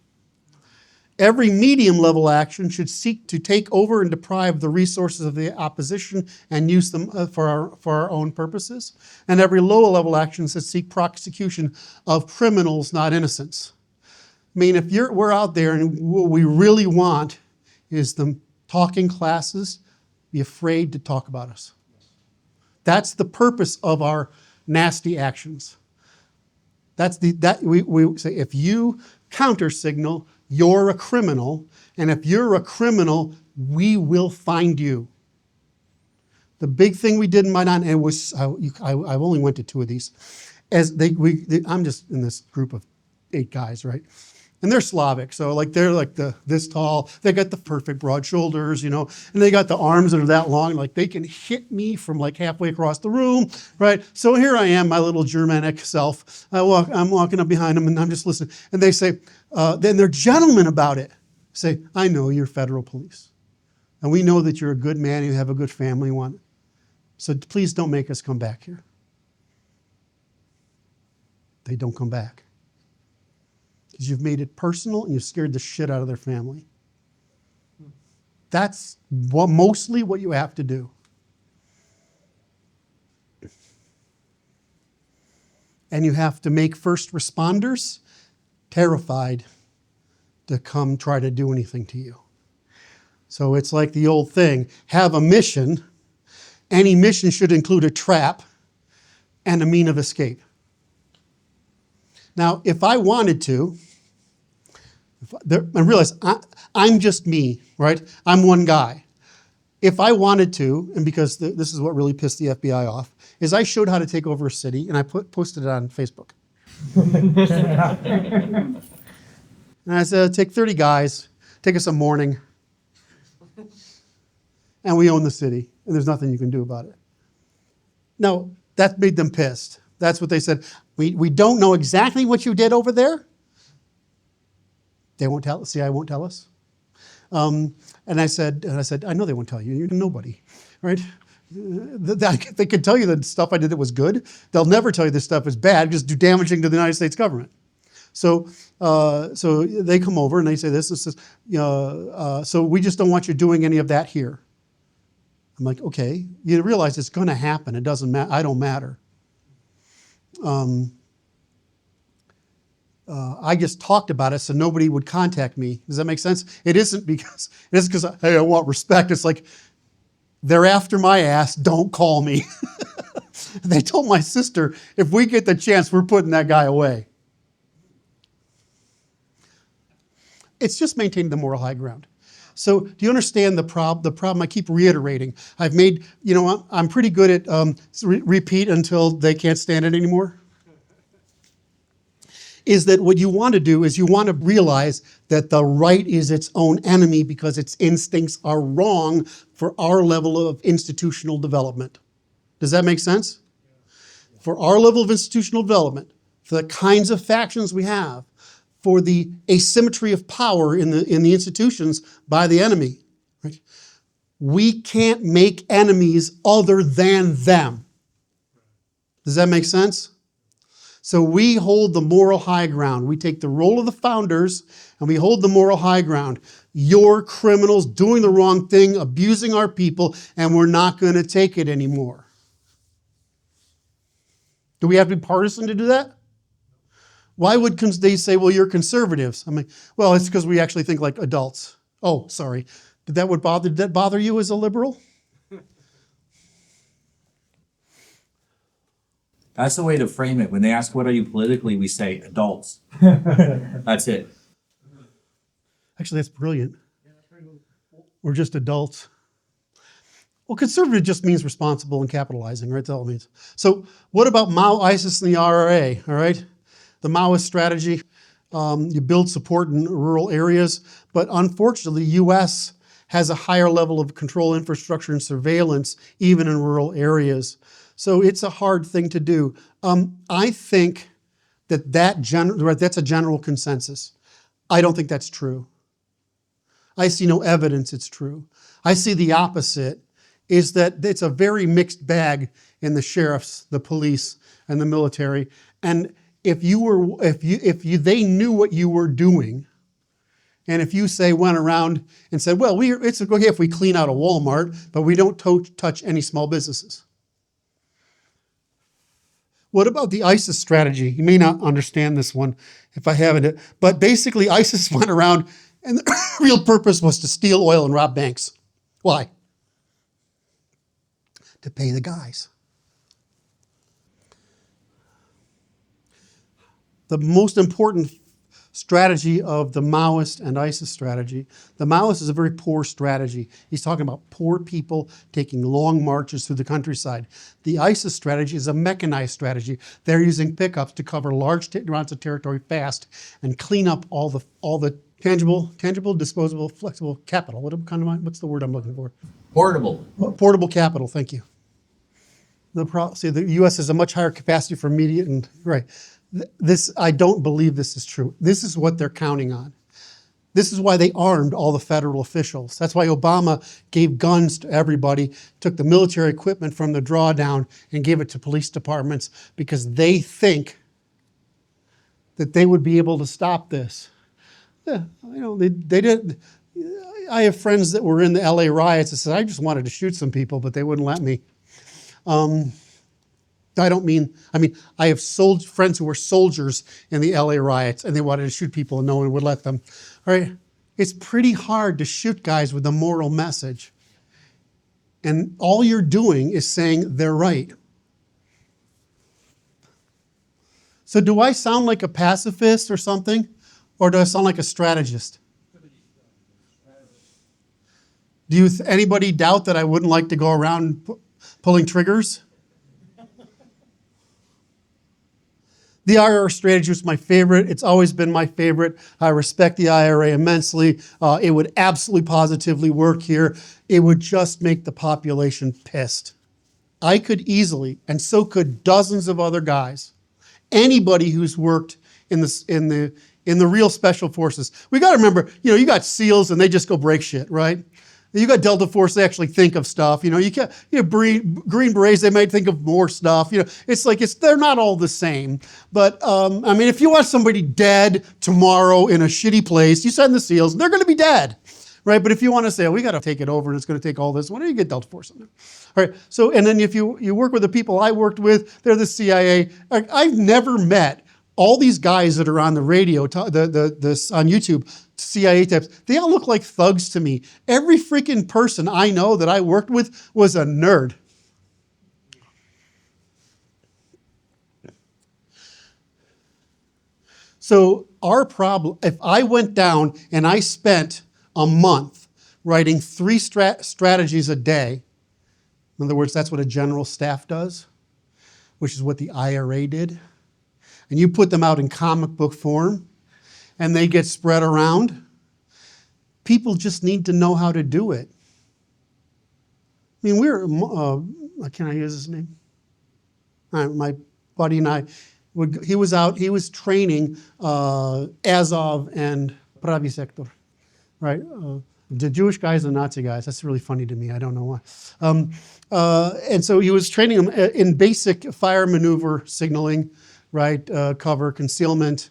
Every medium level action should seek to take over and deprive the resources of the opposition and use them for our own purposes. And every lower level action should seek prosecution of criminals, not innocents. I mean, if we're out there and what we really want is the talking classes be afraid to talk about us. That's the purpose of our nasty actions. We say if you counter signal, you're a criminal, and if you're a criminal, we will find you. The big thing we did in my and it was I only went to 2 of these, I'm just in this group of 8 guys, right? And they're Slavic, so like they're like this tall. They got the perfect broad shoulders, and they got the arms that are that long, like they can hit me from like halfway across the room, right? So here I am, my little Germanic self. I'm walking up behind them, and I'm just listening. And they say, then they're gentlemen about it. Say, I know you're federal police, and we know that you're a good man, and you have a good family, so please don't make us come back here. They don't come back. Because you've made it personal and you've scared the shit out of their family. That's mostly what you have to do. And you have to make first responders terrified to come try to do anything to you. So it's like the old thing, have a mission. Any mission should include a trap and a mean of escape. Now, if I wanted to, I realize I'm just me, right? I'm one guy. If I wanted to, and because this is what really pissed the FBI off, is I showed how to take over a city, and I posted it on Facebook. And I said, take 30 guys, take us a morning, and we own the city, and there's nothing you can do about it. Now, that made them pissed. That's what they said. We don't know exactly what you did over there. They won't tell us. CIA won't tell us. And I said, I know they won't tell you. You're nobody, right? They could tell you the stuff I did that was good. They'll never tell you this stuff is bad, just do damaging to the United States government. So they come over and they say this. So we just don't want you doing any of that here. I'm like, okay. You realize it's going to happen. It doesn't matter. I don't matter. I just talked about it so nobody would contact me. Does that make sense? It isn't because hey, I want respect. It's like they're after my ass. Don't call me. They told my sister, if we get the chance, we're putting that guy away. It's just maintaining the moral high ground. So do you understand the problem I keep reiterating? I've made, I'm pretty good at repeat until they can't stand it anymore. Is that what you want to do is you want to realize that the right is its own enemy because its instincts are wrong for our level of institutional development. Does that make sense? For our level of institutional development, for the kinds of factions we have, for the asymmetry of power in the institutions by the enemy, right? We can't make enemies other than them. Does that make sense? So we hold the moral high ground. We take the role of the founders and we hold the moral high ground. You're criminals doing the wrong thing, abusing our people, and we're not going to take it anymore. Do we have to be partisan to do that? Why would they say, well, you're conservatives? I mean, well, it's because we actually think like adults. Oh, sorry. Did that bother you as a liberal? That's the way to frame it. When they ask, what are you politically, we say adults. That's it. Actually, that's brilliant. We're just adults. Well, conservative just means responsible and capitalizing, right? That's all it means. So what about Mao, ISIS, and the RRA, all right? The Maoist strategy, you build support in rural areas, but unfortunately, the U.S. has a higher level of control infrastructure and surveillance, even in rural areas. So it's a hard thing to do. I think that's a general consensus. I don't think that's true. I see no evidence it's true. I see the opposite, is that it's a very mixed bag in the sheriffs, the police, and the military. And if they knew what you were doing, And if you say went around and said, well, it's okay if we clean out a Walmart, but we don't touch any small businesses. What about the ISIS strategy? You may not understand this one if I haven't, but basically ISIS went around and the real purpose was to steal oil and rob banks. Why? To pay the guys. The most important strategy of the Maoist and ISIS strategy. The Maoist is a very poor strategy. He's talking about poor people taking long marches through the countryside. The ISIS strategy is a mechanized strategy. They're using pickups to cover large amounts of territory fast and clean up all the tangible, disposable, flexible capital. What's the word I'm looking for? Portable. Portable capital. Thank you. The U.S. has a much higher capacity for immediate and right. I don't believe this is true. This is what they're counting on. This is why they armed all the federal officials. That's why Obama gave guns to everybody, took the military equipment from the drawdown and gave it to police departments because they think that they would be able to stop this. Yeah, they did. I have friends that were in the LA riots that said, I just wanted to shoot some people, but they wouldn't let me. I have friends who were soldiers in the LA riots and they wanted to shoot people and no one would let them. All right. It's pretty hard to shoot guys with a moral message. And all you're doing is saying they're right. So do I sound like a pacifist or something? Or do I sound like a strategist? Do anybody doubt that I wouldn't like to go around pulling triggers? The IRA strategy was my favorite. It's always been my favorite. I respect the IRA immensely. It would absolutely positively work here. It would just make the population pissed. I could easily, and so could dozens of other guys, anybody who's worked in the real special forces. We got to remember, you got SEALs and they just go break shit, right? You got Delta Force, they actually think of stuff. Green Berets, they might think of more stuff. They're not all the same. But, if you want somebody dead tomorrow in a shitty place, you send the SEALs, they're going to be dead, right? But if you want to say, we got to take it over and it's going to take all this, why don't you get Delta Force in there? All right, so, and then if you work with the people I worked with, they're the CIA. I've never met all these guys that are on the radio, on YouTube, CIA types, they all look like thugs to me. Every freaking person I know that I worked with was a nerd. So our problem, if I went down and I spent a month writing 3 strategies a day, in other words, that's what a general staff does, which is what the IRA did, and you put them out in comic book form, and they get spread around, people just need to know how to do it. Can I use his name? My buddy and I, he was training Azov and Pravý Sektor, right? The Jewish guys and Nazi guys. That's really funny to me. I don't know why. And so he was training them in basic fire maneuver signaling, right? Cover, concealment,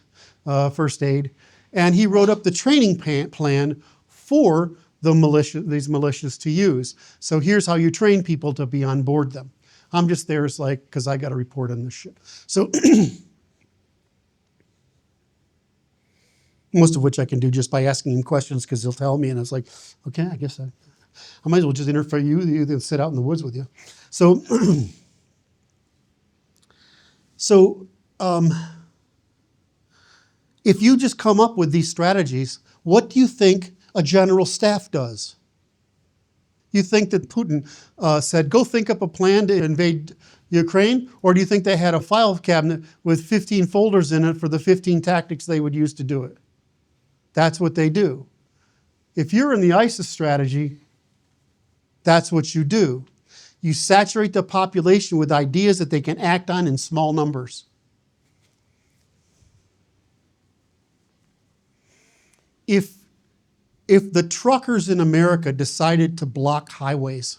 first aid. And he wrote up the training plan for these militias to use. So here's how you train people to be on board them. I'm just there because I got to report on this shit. So most of which I can do just by asking him questions because he'll tell me and it's like, okay, I guess I might as well just interview you than sit out in the woods with you. So if you just come up with these strategies, what do you think a general staff does? You think that Putin said, go think up a plan to invade Ukraine? Or do you think they had a file cabinet with 15 folders in it for the 15 tactics they would use to do it? That's what they do. If you're in the ISIS strategy, that's what you do. You saturate the population with ideas that they can act on in small numbers. If the truckers in America decided to block highways,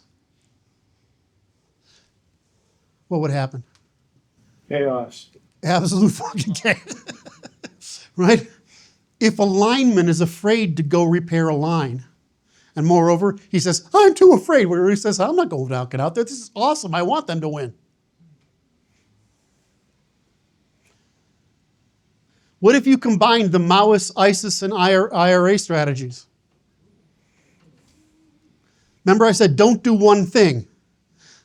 what would happen? Chaos. Absolute fucking chaos. Right? if a lineman is afraid to go repair a line, and moreover, he says, I'm too afraid, where he says, I'm not going to get out there. This is awesome. I want them to win. What if you combined the Maoist, ISIS, and IRA strategies? Remember I said, don't do one thing.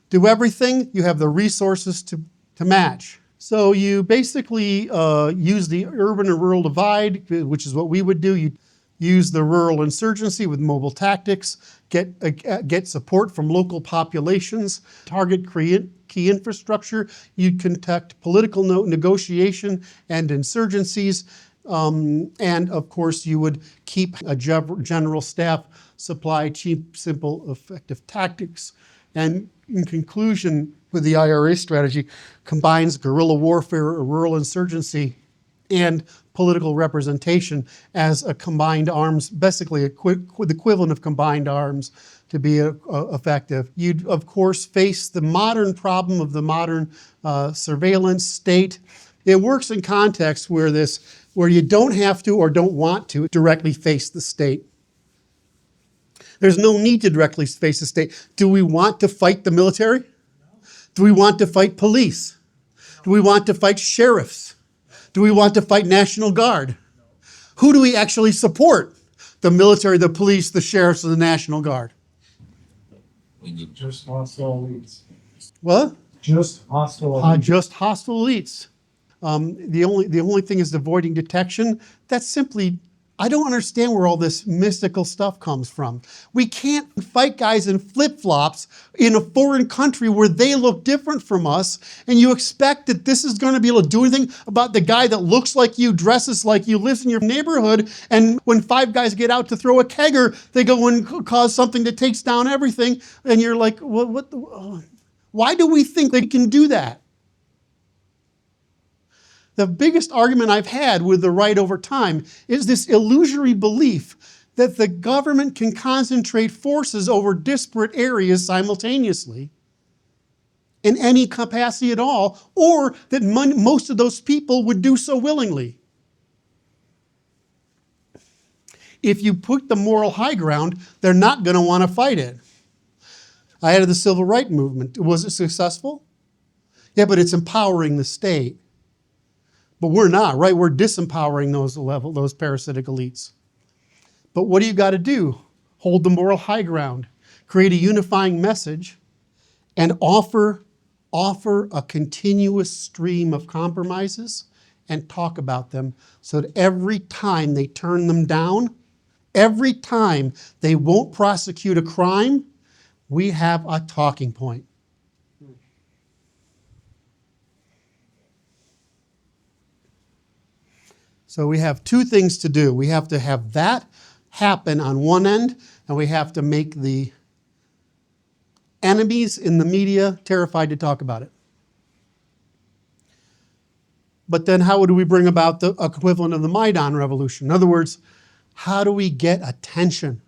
Do everything. You have the resources to match. So you basically use the urban and rural divide, which is what we would do. You use the rural insurgency with mobile tactics, get support from local populations, target key infrastructure. You conduct political negotiation and insurgencies. And of course, you would keep a general staff, supply cheap, simple, effective tactics. And in conclusion, with the IRA strategy, combines guerrilla warfare, or rural insurgency, and political representation as a combined arms, basically the equivalent of combined arms to be effective. You'd, of course, face the modern problem of the modern surveillance state. It works in contexts where you don't have to or don't want to directly face the state. There's no need to directly face the state. Do we want to fight the military? Do we want to fight police? Do we want to fight sheriffs? Do we want to fight National Guard? Who do we actually support? The military, the police, the sheriffs, and the National Guard. Just hostile elites. What? Just hostile elites. Just hostile elites. The only thing is avoiding detection. That's simply, I don't understand where all this mystical stuff comes from. We can't fight guys in flip-flops in a foreign country where they look different from us, and you expect that this is going to be able to do anything about the guy that looks like you, dresses like you, lives in your neighborhood, and when 5 guys get out to throw a kegger, they go and cause something that takes down everything, and you're like, why do we think they can do that? The biggest argument I've had with the right over time is this illusory belief that the government can concentrate forces over disparate areas simultaneously in any capacity at all, or that most of those people would do so willingly. If you put the moral high ground, they're not going to want to fight it. I had the civil rights movement. Was it successful? Yeah, but it's empowering the state. But we're not, right? We're disempowering those parasitic elites. But what do you got to do? Hold the moral high ground, create a unifying message, and offer a continuous stream of compromises and talk about them so that every time they turn them down, every time they won't prosecute a crime, we have a talking point. So we have 2 things to do. We have to have that happen on one end, and we have to make the enemies in the media terrified to talk about it. But then how do we bring about the equivalent of the Maidan revolution? In other words, how do we get attention?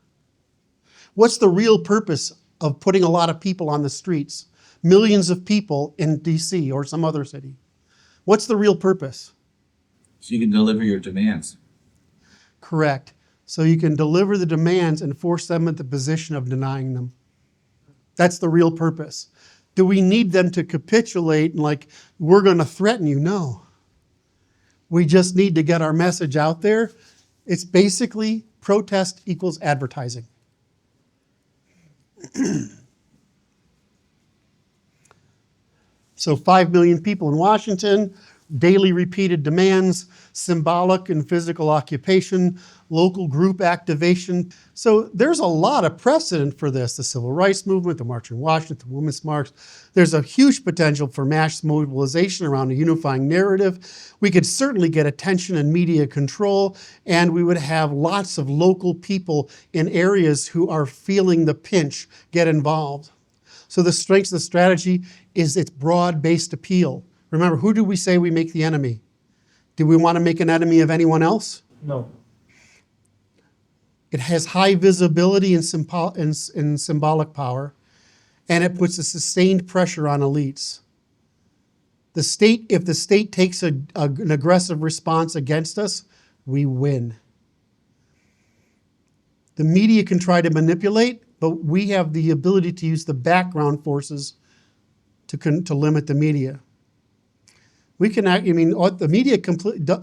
What's the real purpose of putting a lot of people on the streets? Millions of people in D.C. or some other city. What's the real purpose? So you can deliver your demands. Correct. So you can deliver the demands and force them at the position of denying them. That's the real purpose. Do we need them to capitulate and like, we're going to threaten you? No. We just need to get our message out there. It's basically protest equals advertising. So 5 million people in Washington, daily repeated demands, symbolic and physical occupation, local group activation. So there's a lot of precedent for this. The Civil Rights Movement, the March on Washington, the Women's March. There's a huge potential for mass mobilization around a unifying narrative. We could certainly get attention and media control, and we would have lots of local people in areas who are feeling the pinch get involved. So the strength of the strategy is its broad-based appeal. Remember, who do we say we make the enemy? Do we want to make an enemy of anyone else? No. It has high visibility and symbolic power, and it puts a sustained pressure on elites. If the state takes an aggressive response against us, we win. The media can try to manipulate, but we have the ability to use the background forces to limit the media. We can act, what the media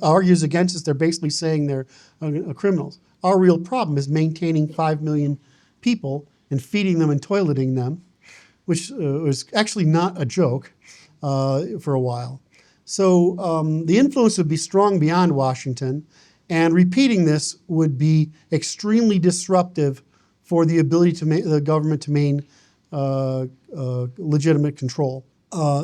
argues against us, they're basically saying they're criminals. Our real problem is maintaining 5 million people and feeding them and toileting them, which was actually not a joke for a while. So the influence would be strong beyond Washington, and repeating this would be extremely disruptive for the ability to the government to maintain legitimate control.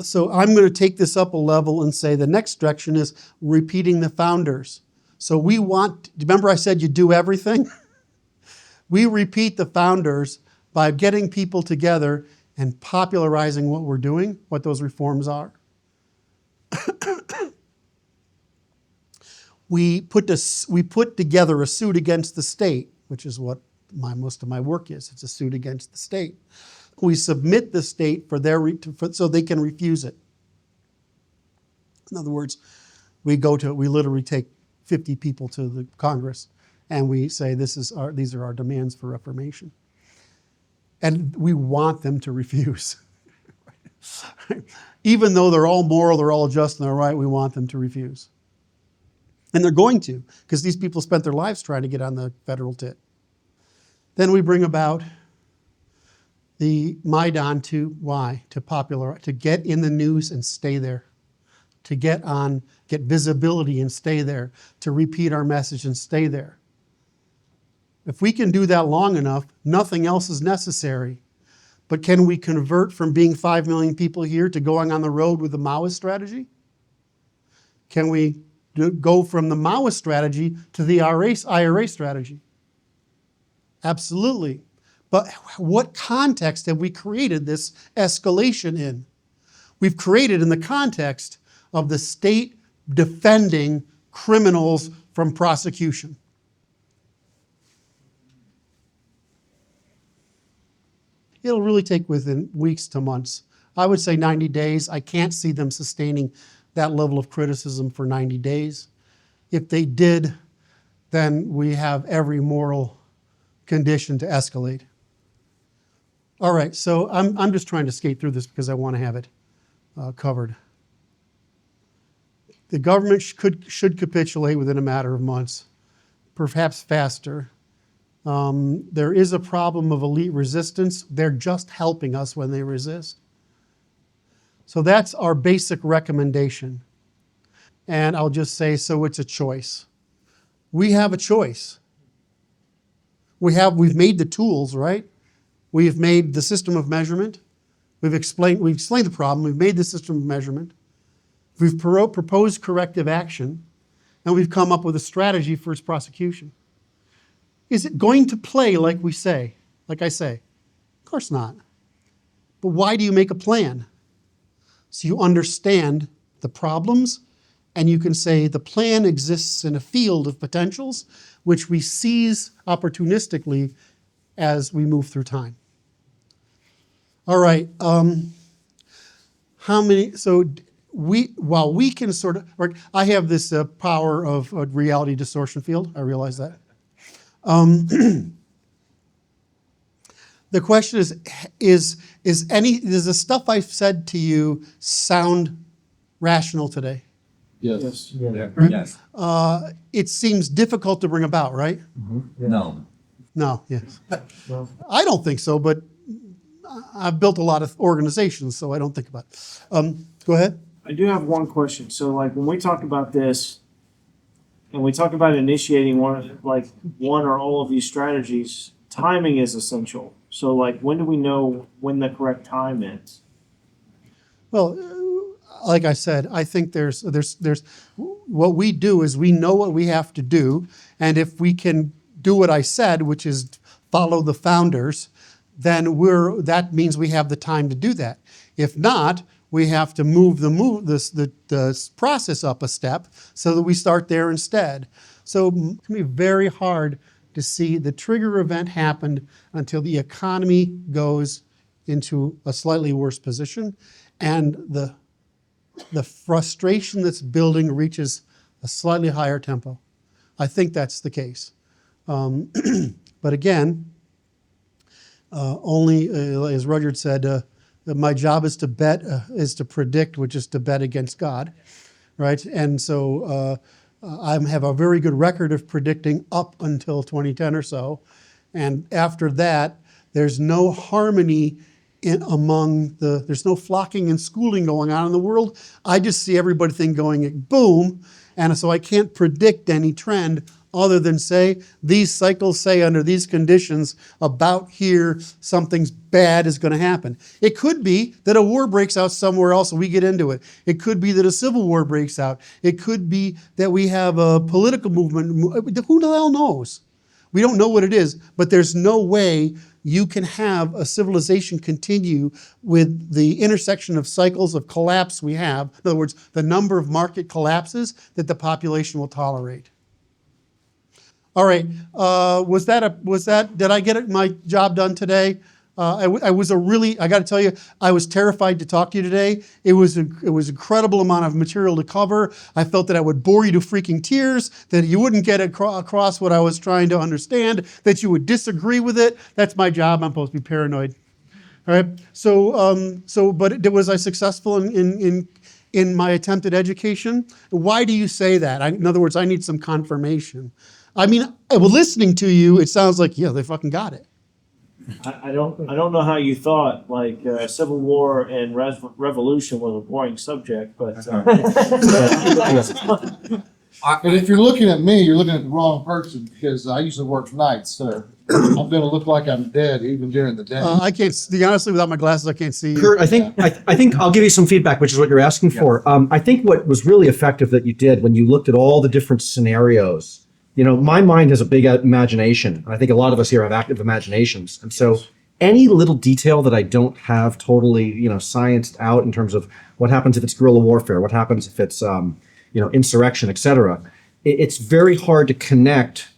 So I'm going to take this up a level and say the next direction is repeating the founders. So remember I said you do everything? We repeat the founders by getting people together and popularizing what we're doing, what those reforms are. We put together a suit against the state, which is what most of my work is. It's a suit against the state. We submit the state so they can refuse it. In other words, we literally take 50 people to the Congress and we say these are our demands for reformation. And we want them to refuse. Even though they're all moral, they're all just and they're right, we want them to refuse. And they're going to, because these people spent their lives trying to get on the federal tit. Then we bring about the Maidan to get in the news and stay there, to get visibility and stay there, to repeat our message and stay there. If we can do that long enough, nothing else is necessary. But can we convert from being 5 million people here to going on the road with the Maoist strategy? Can we go from the Maoist strategy to the IRA strategy? Absolutely. But what context have we created this escalation in? We've created in the context of the state defending criminals from prosecution. It'll really take within weeks to months. I would say 90 days. I can't see them sustaining that level of criticism for 90 days. If they did, then we have every moral condition to escalate. All right, so I'm just trying to skate through this because I want to have it covered. The government should capitulate within a matter of months, perhaps faster. There is a problem of elite resistance. They're just helping us when they resist. So that's our basic recommendation. And I'll just say, so it's a choice. We have a choice. We've made the tools, right? We've made the system of measurement. We've explained the problem. We've made the system of measurement. We've proposed corrective action, and we've come up with a strategy for its prosecution. Is it going to play like I say? Of course not. But why do you make a plan? So you understand the problems, and you can say the plan exists in a field of potentials, which we seize opportunistically as we move through time. All right. While we can sort of, I have this power of a reality distortion field. I realize that. The question is does the stuff I've said to you sound rational today? Yes. Yeah. Yes. It seems difficult to bring about, right? No. No, yes. Well, I don't think so, but I've built a lot of organizations, so I don't think about it. Go ahead. I do have one question. So, like, when we talk about this, and we talk about initiating one or all of these strategies, timing is essential. So, like, when do we know when the correct time is? Well, like I said, I think there's what we do is we know what we have to do, and if we can do what I said, which is follow the founders, then that means we have the time to do that. If not, we have to move the process up a step so that we start there instead. So it's going to be very hard to see the trigger event happen until the economy goes into a slightly worse position and the frustration that's building reaches a slightly higher tempo. I think that's the case. But But again, only, as Rudyard said, my job is to bet, is to predict, which is to bet against God, right? And so I have a very good record of predicting up until 2010 or so. And after that, there's no harmony there's no flocking and schooling going on in the world. I just see everything going boom. And so I can't predict any trend other than say, these cycles say under these conditions, about here, something's bad is going to happen. It could be that a war breaks out somewhere else and we get into it. It could be that a civil war breaks out. It could be that we have a political movement. Who the hell knows? We don't know what it is, but there's no way you can have a civilization continue with the intersection of cycles of collapse we have. In other words, the number of market collapses that the population will tolerate. All right, did I get my job done today? I got to tell you, I was terrified to talk to you today. It was an incredible amount of material to cover. I felt that I would bore you to freaking tears, that you wouldn't get across what I was trying to understand, that you would disagree with it. That's my job. I'm supposed to be paranoid. All right. But was I successful in my attempt at education? Why do you say that? In other words, I need some confirmation. I mean, listening to you, it sounds like, yeah, they fucking got it. I don't know how you thought like Civil War and Revolution was a boring subject, but And if you're looking at me, you're looking at the wrong person, because I usually work nights, so I'm going to look like I'm dead even during the day. I can't see, honestly, without my glasses, I can't see you. Kurt, I think I'll give you some feedback, which is what you're asking for. I think what was really effective that you did when you looked at all the different scenarios. My mind has a big imagination. I think a lot of us here have active imaginations. And so any little detail that I don't have totally, scienced out in terms of what happens if it's guerrilla warfare, what happens if it's, insurrection, et cetera, it's very hard to connect.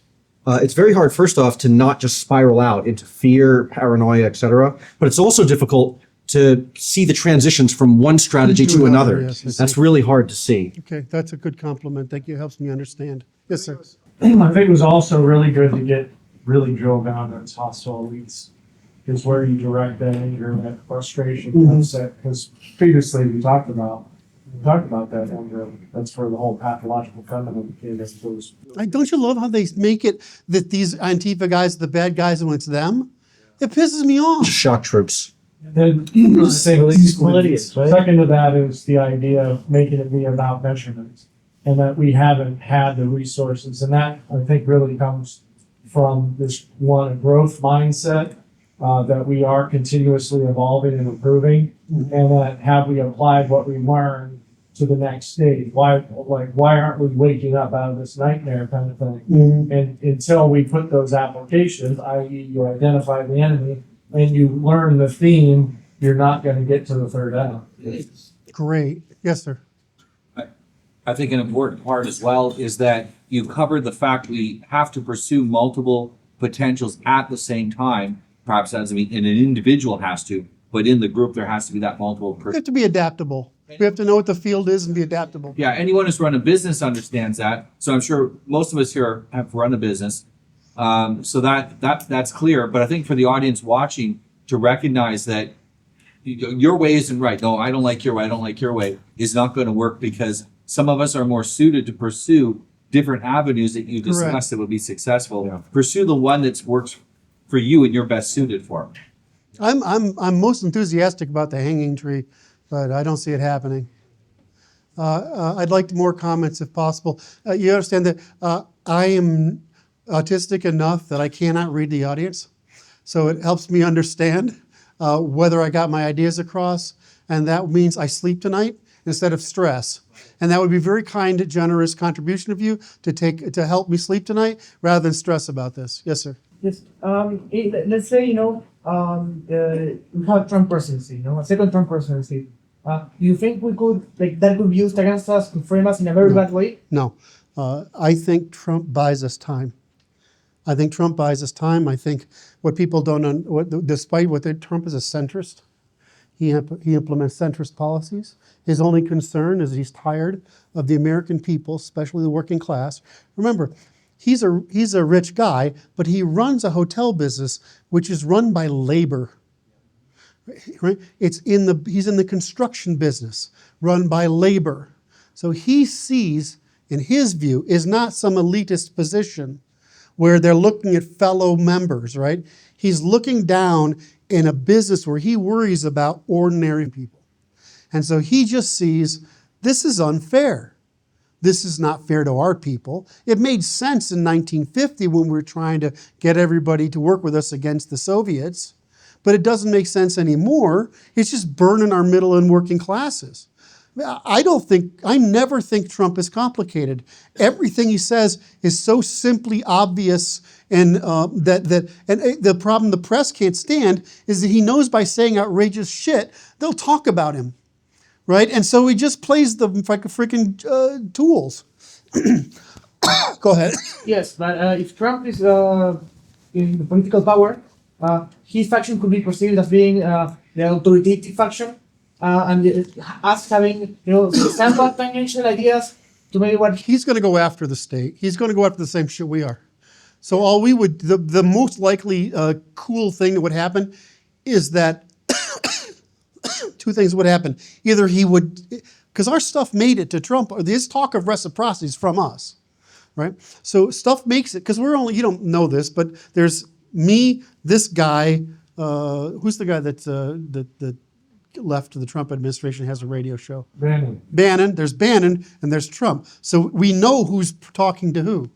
It's very hard, first off, to not just spiral out into fear, paranoia, et cetera. But it's also difficult to see the transitions from one strategy to another. Yes, That's really hard to see. Okay, that's a good compliment. Thank you. It helps me understand. Yes, sir. I think it was also really good to get really drilled down on its hostile elites, is where you direct that anger, that frustration, because previously we talked about that anger. That's where the whole pathological feminine came into. Don't you love how they make it that these Antifa guys are the bad guys and it's them? It pisses me off. Shock troops. Then second to that is the idea of making it be about measurements, and that we haven't had the resources, and that I think really comes from this a growth mindset, that we are continuously evolving and improving, and that have we applied what we learned to the next stage? Why aren't we waking up out of this nightmare kind of thing? And until we put those applications, i.e. you identify the enemy and you learn the theme, you're not going to get to the third out. Great. Yes, sir. I think an important part as well is that you covered the fact we have to pursue multiple potentials at the same time. Perhaps as an individual has to, but in the group there has to be that multiple. We have to be adaptable. We have to know what the field is and be adaptable. Yeah, anyone who's run a business understands that. So I'm sure most of us here have run a business. So that's clear. But I think for the audience watching to recognize that your way isn't right. No, I don't like your way. I don't like your way is not going to work, because some of us are more suited to pursue different avenues that you discussed that would be successful. Yeah. Pursue the one that works for you and you're best suited for. I'm most enthusiastic about the hanging tree, but I don't see it happening. I'd like more comments if possible. You understand that I am autistic enough that I cannot read the audience, so it helps me understand whether I got my ideas across, and that means I sleep tonight instead of stress. And that would be a very kind, generous contribution of you to help me sleep tonight rather than stress about this. Yes, sir. Yes. Let's say, we have Trump presidency, a second Trump presidency. Do you think that could be used against us to frame us in a very bad way? No. I think Trump buys us time. I think what people don't despite what Trump is a centrist. He implements centrist policies. His only concern is he's tired of the American people, especially the working class. Remember, He's a rich guy, but he runs a hotel business which is run by labor. Right? He's in the construction business, run by labor. So he sees, in his view, is not some elitist position where they're looking at fellow members, right? He's looking down in a business where he worries about ordinary people. And so he just sees, this is unfair. This is not fair to our people. It made sense in 1950 when we were trying to get everybody to work with us against the Soviets, but it doesn't make sense anymore. It's just burning our middle and working classes. I never think Trump is complicated. Everything he says is so simply obvious, and the problem the press can't stand is that he knows by saying outrageous shit, they'll talk about him, right? And so he just plays them like freaking tools. Go ahead. Yes, but if Trump is in the political power, his faction could be perceived as being the authoritative faction, and us having, somewhat tangential ideas to maybe what He's going to go after the state. He's going to go after the same shit we are. So all we would, the most likely cool thing that would happen is that two things would happen. Either he would, because our stuff made it to Trump. This talk of reciprocity is from us, right? So stuff makes it, because we're only, you don't know this, but there's me, this guy, who's the guy that left the Trump administration, has a radio show? Bannon. There's Bannon and there's Trump. So we know who's talking to who.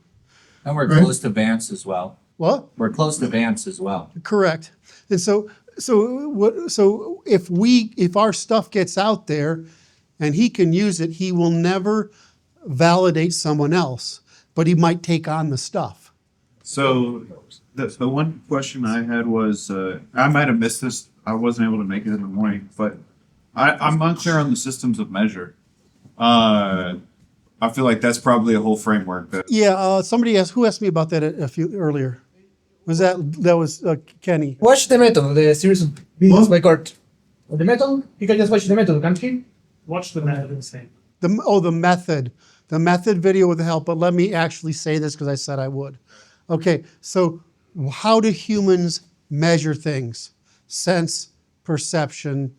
And we're close to Vance as well. What? We're close to Vance as well. Correct. And so if our stuff gets out there and he can use it, he will never validate someone else, but he might take on the stuff. So the one question I had was, I might have missed this. I wasn't able to make it in the morning, but I'm unclear on the systems of measure. I feel like that's probably a whole framework. Somebody who asked me about that a few earlier. That was Kenny. watch the method, the series of videos by Curt. The method, you can just watch the method, can't you? Watch the method and say. The method. The method video with help, but let me actually say this because I said I would. Okay, so how do humans measure things? Sense, perception,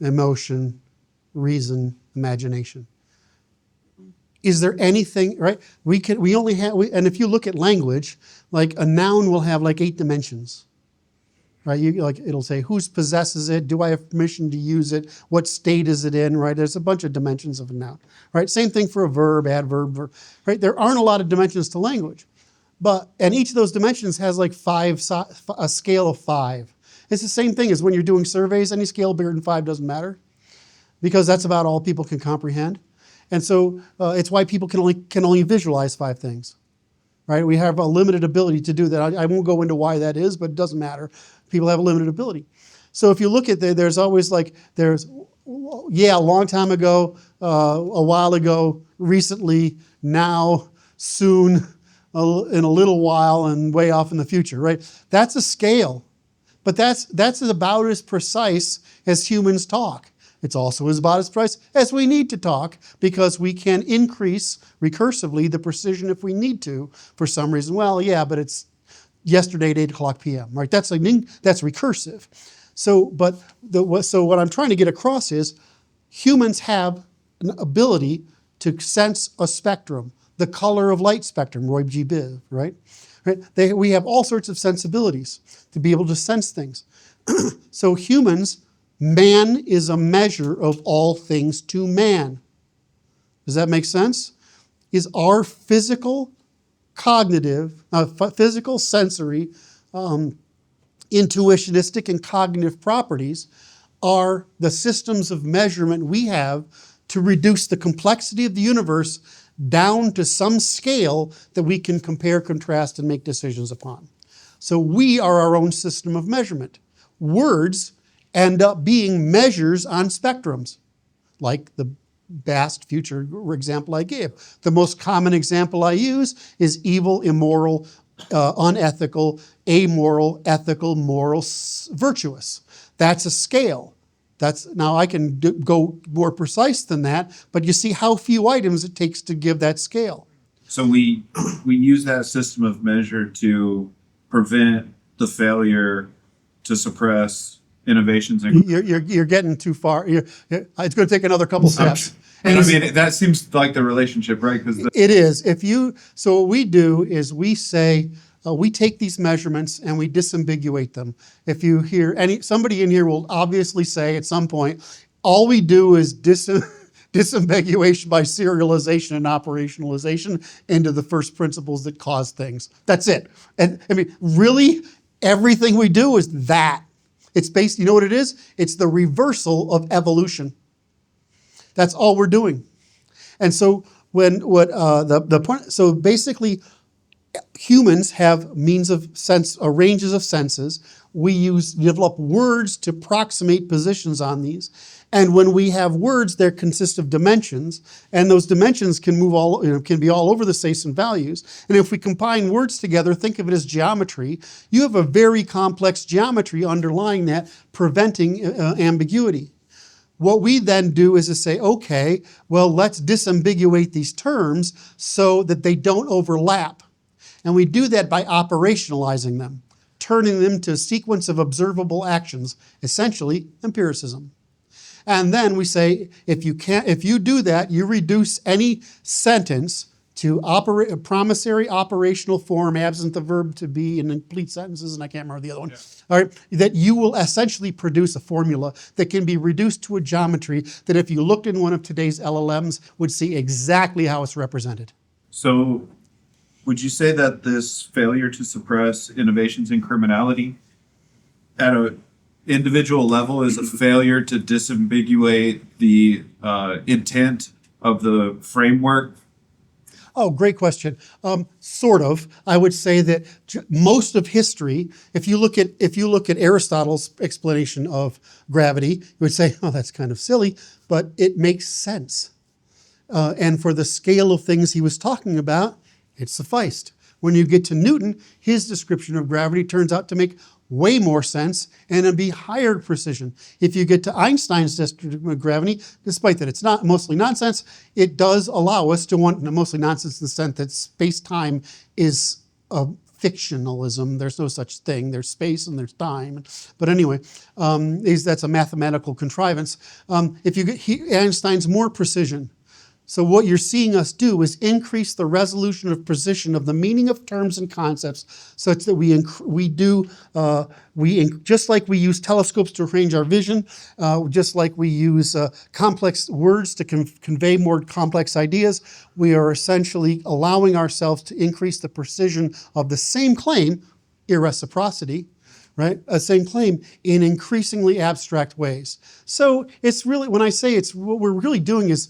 emotion, reason, imagination. Is there anything, right? And if you look at language, like a noun will have like 8 dimensions, right? It'll say who possesses it, do I have permission to use it, what state is it in, right? There's a bunch of dimensions of a noun, right? Same thing for a verb, adverb, right? There aren't a lot of dimensions to language, and each of those dimensions has like a scale of 5. It's the same thing as when you're doing surveys. Any scale bigger than 5 doesn't matter, because that's about all people can comprehend. And so it's why people can only visualize 5 things, right? We have a limited ability to do that. I won't go into why that is, but it doesn't matter. People have a limited ability. So if you look at there's always a long time ago, a while ago, recently, now, soon, in a little while, and way off in the future, right? That's a scale, but that's about as precise as humans talk. It's also about as precise as we need to talk, because we can increase recursively the precision if we need to for some reason. Well, yeah, but it's yesterday at 8:00 p.m., right? That's recursive. So what I'm trying to get across is humans have an ability to sense a spectrum, the color of light spectrum, Roy G. Biv, right? We have all sorts of sensibilities to be able to sense things. So man is a measure of all things to man. Does that make sense? Is our physical, cognitive, physical, sensory, intuitionistic, and cognitive properties are the systems of measurement we have to reduce the complexity of the universe down to some scale that we can compare, contrast, and make decisions upon. So we are our own system of measurement. Words end up being measures on spectrums, like the vast future example I gave. The most common example I use is evil, immoral, unethical, amoral, ethical, moral, virtuous. That's a scale. Now I can go more precise than that, but you see how few items it takes to give that scale. So we use that system of measure to prevent the failure to suppress innovations and You're getting too far. It's going to take another couple steps. And I mean, that seems like the relationship, right? Because It is. So what we do is we say, we take these measurements and we disambiguate them. If you hear somebody in here will obviously say at some point, all we do is disambiguation by serialization and operationalization into the first principles that cause things. That's it. And I mean, really, everything we do is that. It's based, you know what it is? It's the reversal of evolution. That's all we're doing. And so so basically humans have means of sense, ranges of senses. We develop words to approximate positions on these. And when we have words, they consist of dimensions, and those dimensions can can be all over the space and values. And if we combine words together, think of it as geometry. You have a very complex geometry underlying that, preventing ambiguity. What we then do is to say, okay, well, let's disambiguate these terms so that they don't overlap. And we do that by operationalizing them, turning them to a sequence of observable actions, essentially empiricism. And then we say, if you do that, you reduce any sentence to a promissory operational form absent the verb to be in complete sentences, and I can't remember the other one. Yeah. All right, that you will essentially produce a formula that can be reduced to a geometry that if you looked in one of today's LLMs would see exactly how it's represented. So would you say that this failure to suppress innovations in criminality at an individual level is a failure to disambiguate the intent of the framework? Oh, great question. Sort of. I would say that most of history, if you look at Aristotle's explanation of gravity, you would say, oh, that's kind of silly, but it makes sense. And for the scale of things he was talking about, it sufficed. When you get to Newton, his description of gravity turns out to make way more sense and it'd be higher precision. If you get to Einstein's description of gravity, despite that it's not mostly nonsense, it does allow us to mostly nonsense in the sense that space-time is a fictionalism. There's no such thing. There's space and there's time. But anyway, that's a mathematical contrivance. If you get Einstein's more precision, so what you're seeing us do is increase the resolution of precision of the meaning of terms and concepts such that just like we use telescopes to arrange our vision, just like we use complex words to convey more complex ideas, we are essentially allowing ourselves to increase the precision of the same claim, irreciprocity, right? A same claim in increasingly abstract ways. So it's really, when I say it's, what we're really doing is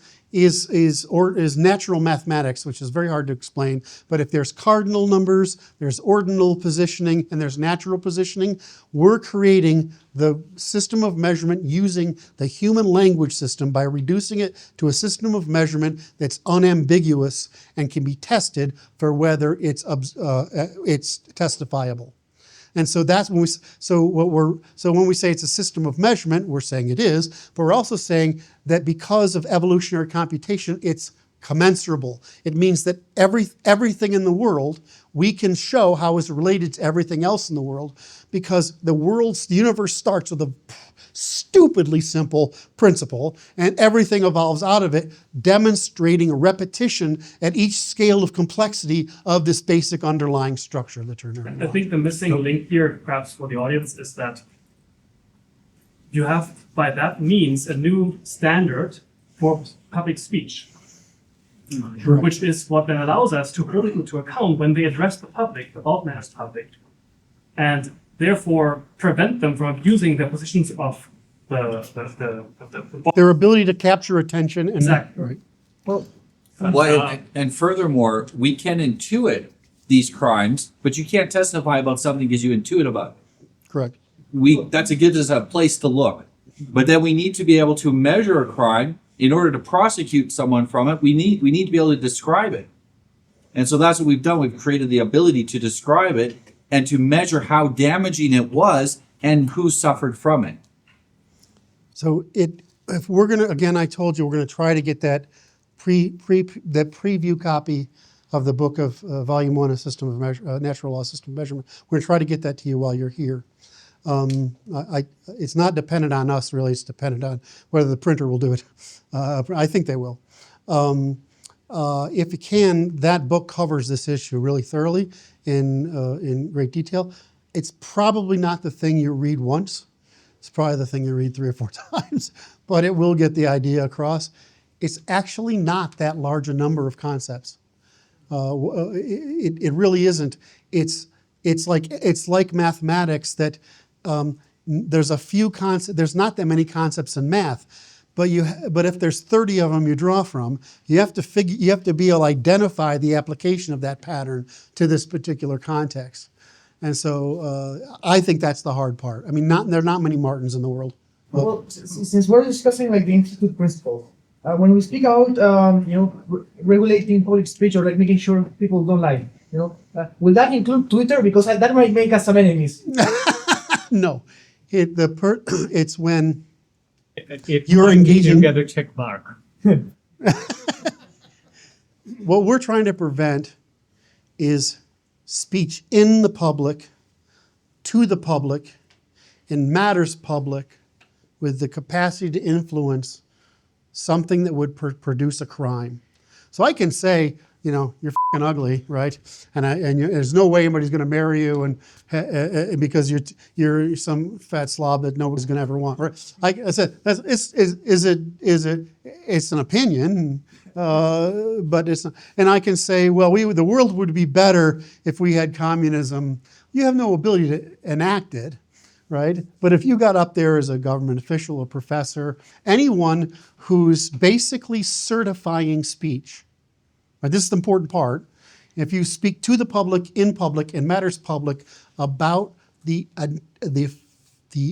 natural mathematics, which is very hard to explain. But if there's cardinal numbers, there's ordinal positioning, and there's natural positioning, we're creating the system of measurement using the human language system by reducing it to a system of measurement that's unambiguous and can be tested for whether it's testifiable. And so that's when when we say it's a system of measurement, we're saying it is, but we're also saying that because of evolutionary computation, it's commensurable. It means that everything in the world, we can show how it's related to everything else in the world, because the universe starts with a stupidly simple principle, and everything evolves out of it, demonstrating a repetition at each scale of complexity of this basic underlying structure that you're learning. I think the missing link here, perhaps for the audience, is that you have, by that means, a new standard for public speech, which is what then allows us to hold it into account when they address the public, the broadcast public, and therefore prevent them from abusing their positions of their ability to capture attention. And, exactly. Right. Well, and furthermore, we can intuit these crimes, but you can't testify about something because you intuit about it. Correct. That gives us a place to look. But then we need to be able to measure a crime in order to prosecute someone from it. We need to be able to describe it. And so that's what we've done. We've created the ability to describe it and to measure how damaging it was and who suffered from it. So if we're gonna, again, I told you we're gonna try to get that preview copy of the book of Volume 1 of System of Natural Law System of Measurement. We're going to try to get that to you while you're here. It's not dependent on us, really. It's dependent on whether the printer will do it. I think they will. If you can, that book covers this issue really thoroughly in great detail. It's probably not the thing you read once. It's probably the thing you read 3 or 4 times, but it will get the idea across. It's actually not that large a number of concepts. It really isn't. It's like mathematics that there's a few concepts. There's not that many concepts in math, but if there's 30 of them you draw from, you have to be able to identify the application of that pattern to this particular context. And so I think that's the hard part. I mean, there are not many Martins in the world. Well, since we're discussing like the institute principle, when we speak about regulating public speech or like making sure people don't lie, will that include Twitter? Because that might make us some enemies. No, it's when If you're engaging. You get a check mark. What we're trying to prevent is speech in the public, to the public, in matters public, with the capacity to influence something that would produce a crime. So I can say, you're f***ing ugly, right? And there's no way anybody's going to marry you, and because you're some fat slob that nobody's going to ever want. Right? I said, it's an opinion, but it's not. And I can say, well, the world would be better if we had communism. You have no ability to enact it, right? But if you got up there as a government official, a professor, anyone who's basically certifying speech. Right, this is the important part. If you speak to the public, in public, in matters public, about the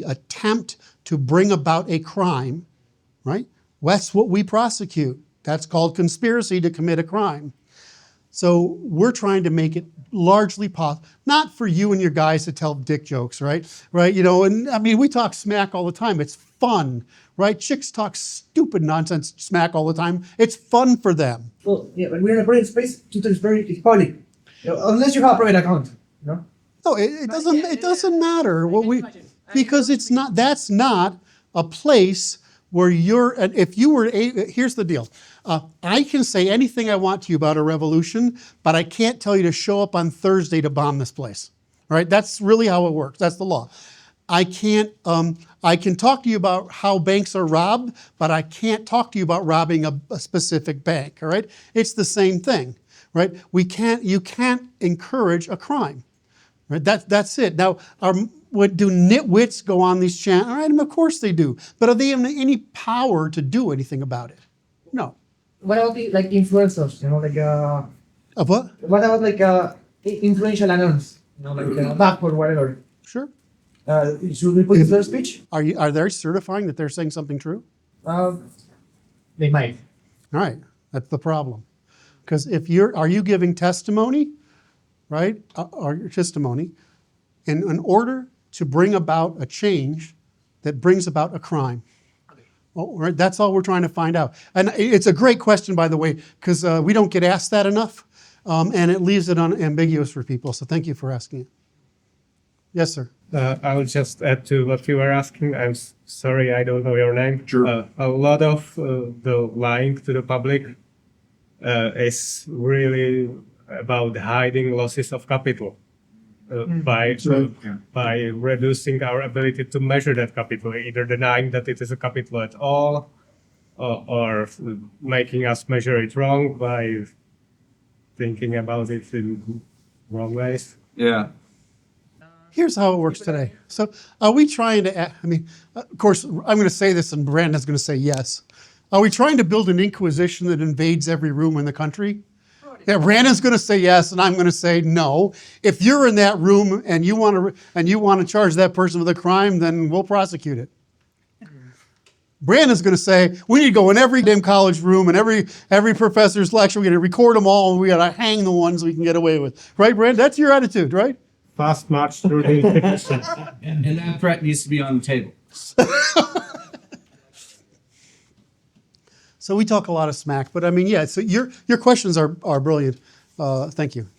attempt to bring about a crime, right? That's what we prosecute. That's called conspiracy to commit a crime. So we're trying to make it largely possible, not for you and your guys to tell dick jokes, right? Right? And I mean, we talk smack all the time. It's fun, right? Chicks talk stupid nonsense smack all the time. It's fun for them. Well, yeah, but we're in a private space. Twitter is it's public, unless you have a private account. No, it doesn't matter because it's not. That's not a place where here's the deal. I can say anything I want to you about a revolution, but I can't tell you to show up on Thursday to bomb this place. Right? That's really how it works. That's the law. I can talk to you about how banks are robbed, but I can't talk to you about robbing a specific bank. All right? It's the same thing. Right? You can't encourage a crime. Right? That's it. Now, do nitwits go on these channels? All right, of course they do. But are they in any power to do anything about it? No. What about the influencers? Of what? What about influential announce? Back or whatever. Sure. Should we put their speech? Are they certifying that they're saying something true? They might. All right, that's the problem. Because are you giving testimony, right? Or your testimony, in order to bring about a change that brings about a crime? Oh, right, that's all we're trying to find out. And it's a great question, by the way, because we don't get asked that enough, and it leaves it unambiguous for people. So thank you for asking it. Yes, sir. I'll just add to what you were asking. I'm sorry, I don't know your name. Sure. A lot of the lying to the public is really about hiding losses of capital by reducing our ability to measure that capital, either denying that it is a capital at all, or making us measure it wrong by thinking about it in wrong ways. Yeah. Here's how it works today. So are we trying to, of course, I'm going to say this and Brandon's going to say yes. Are we trying to build an inquisition that invades every room in the country? Yeah, Brandon's going to say yes, and I'm going to say no. If you're in that room and you want to charge that person with a crime, then we'll prosecute it. Brandon's going to say we need to go in every damn college room and every professor's lecture. We're going to record them all, and we got to hang the ones we can get away with. Right, Brandon? That's your attitude, right? Fast march through the institution. And that threat needs to be on the table. So we talk a lot of smack, but I mean, yeah. So your questions are brilliant. Thank you.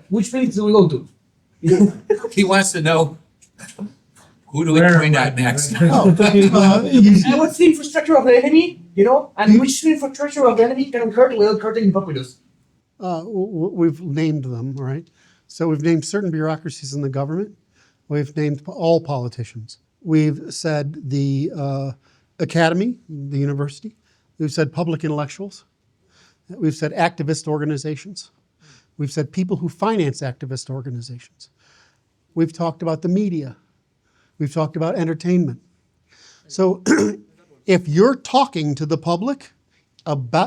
Which place do we go to? He wants to know, who do we point at next? And what's the infrastructure of the enemy, and which infrastructure of the enemy can hurt without hurting the populace? We've named them, all right? So we've named certain bureaucracies in the government. We've named all politicians. We've said the academy, the university. We've said public intellectuals. We've said activist organizations. We've said people who finance activist organizations. We've talked about the media. We've talked about entertainment. So if you're talking to the public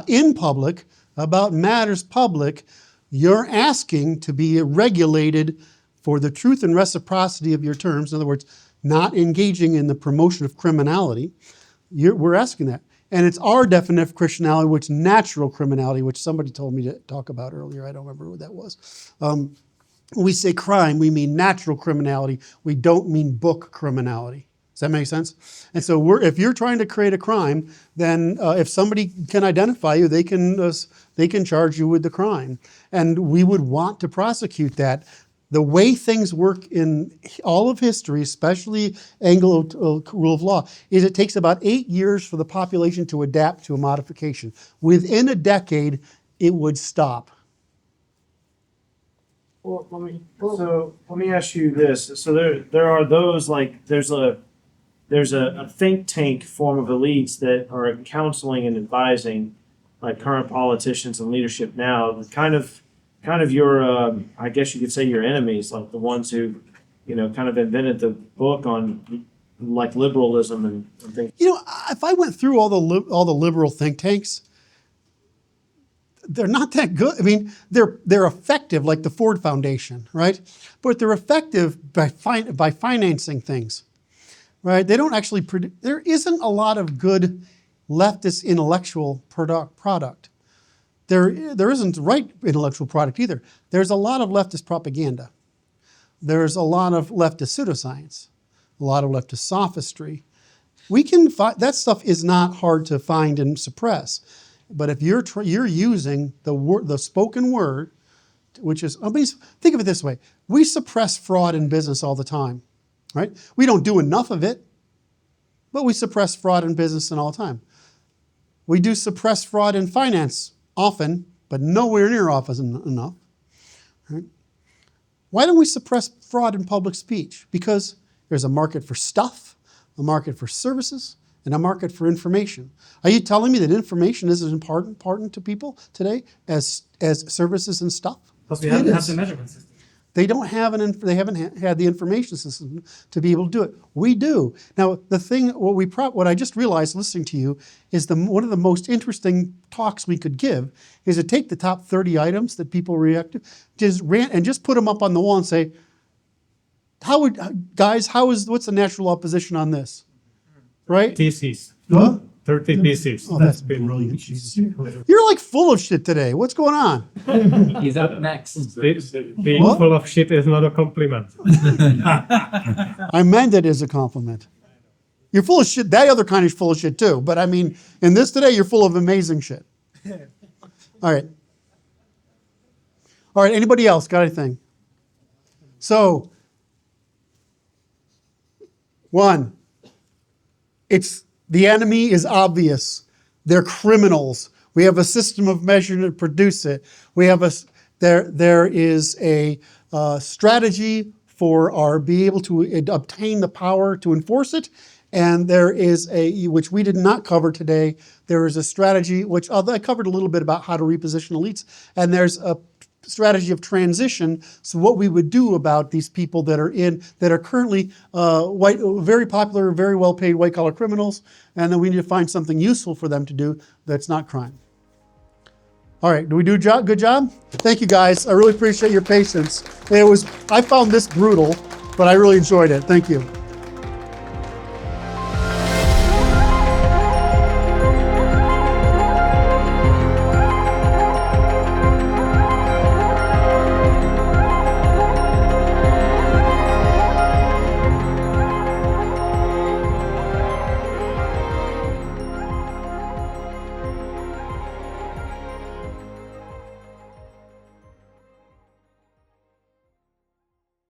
in public about matters public, you're asking to be regulated for the truth and reciprocity of your terms. In other words, not engaging in the promotion of criminality. We're asking that. And it's our definition of criminality, which natural criminality, which somebody told me to talk about earlier. I don't remember what that was. When we say crime, we mean natural criminality. We don't mean book criminality. Does that make sense? And so if you're trying to create a crime, then if somebody can identify you, they can charge you with the crime. And we would want to prosecute that. The way things work in all of history, especially Anglo rule of law, is it takes about 8 years for the population to adapt to a modification. Within a decade, it would stop. Well, let me ask you this. So there are those, like there's a think tank form of elites that are counseling and advising like current politicians and leadership now, kind of your I guess you could say your enemies, like the ones who kind of invented the book on like liberalism and things. If I went through all the liberal think tanks, they're not that good. I mean, they're effective, like the Ford Foundation, right? But they're effective by financing things, right? They don't actually produce. There isn't a lot of good leftist intellectual product. There isn't right intellectual product either. There's a lot of leftist propaganda. There's a lot of leftist pseudoscience, a lot of leftist sophistry. We can find that stuff is not hard to find and suppress. But if you're using the spoken word, which is, think of it this way: we suppress fraud in business all the time, right? We don't do enough of it, but we suppress fraud in business all the time. We do suppress fraud in finance often, but nowhere near often enough. Right? Why don't we suppress fraud in public speech? Because there's a market for stuff, a market for services, and a market for information. Are you telling me that information is as important to people today as services and stuff? Because we haven't had the measurement system. They don't have they haven't had the information system to be able to do it. We do. Now, the thing, what I just realized listening to you is one of the most interesting talks we could give is to take the top 30 items that people react to, just put them up on the wall and say, what's the natural opposition on this? Right? Theses. Huh? 30 theses. Oh, that's brilliant. Jesus. You're like full of shit today. What's going on? He's up next. Being full of shit is not a compliment. I meant it as a compliment. You're full of shit. That other kind is full of shit too. But I mean, in this today, you're full of amazing shit. All right. All right. Anybody else got anything? So, 1, the enemy is obvious. They're criminals. We have a system of measure to produce it. There is a strategy for be able to obtain the power to enforce it, and there is which we did not cover today. There is a strategy which I covered a little bit about how to reposition elites, and there's a strategy of transition. So what we would do about these people that are currently white, very popular, very well-paid white-collar criminals, and then we need to find something useful for them to do that's not crime. All right, do we do a good job? Thank you, guys. I really appreciate your patience. I found this brutal, but I really enjoyed it. Thank you.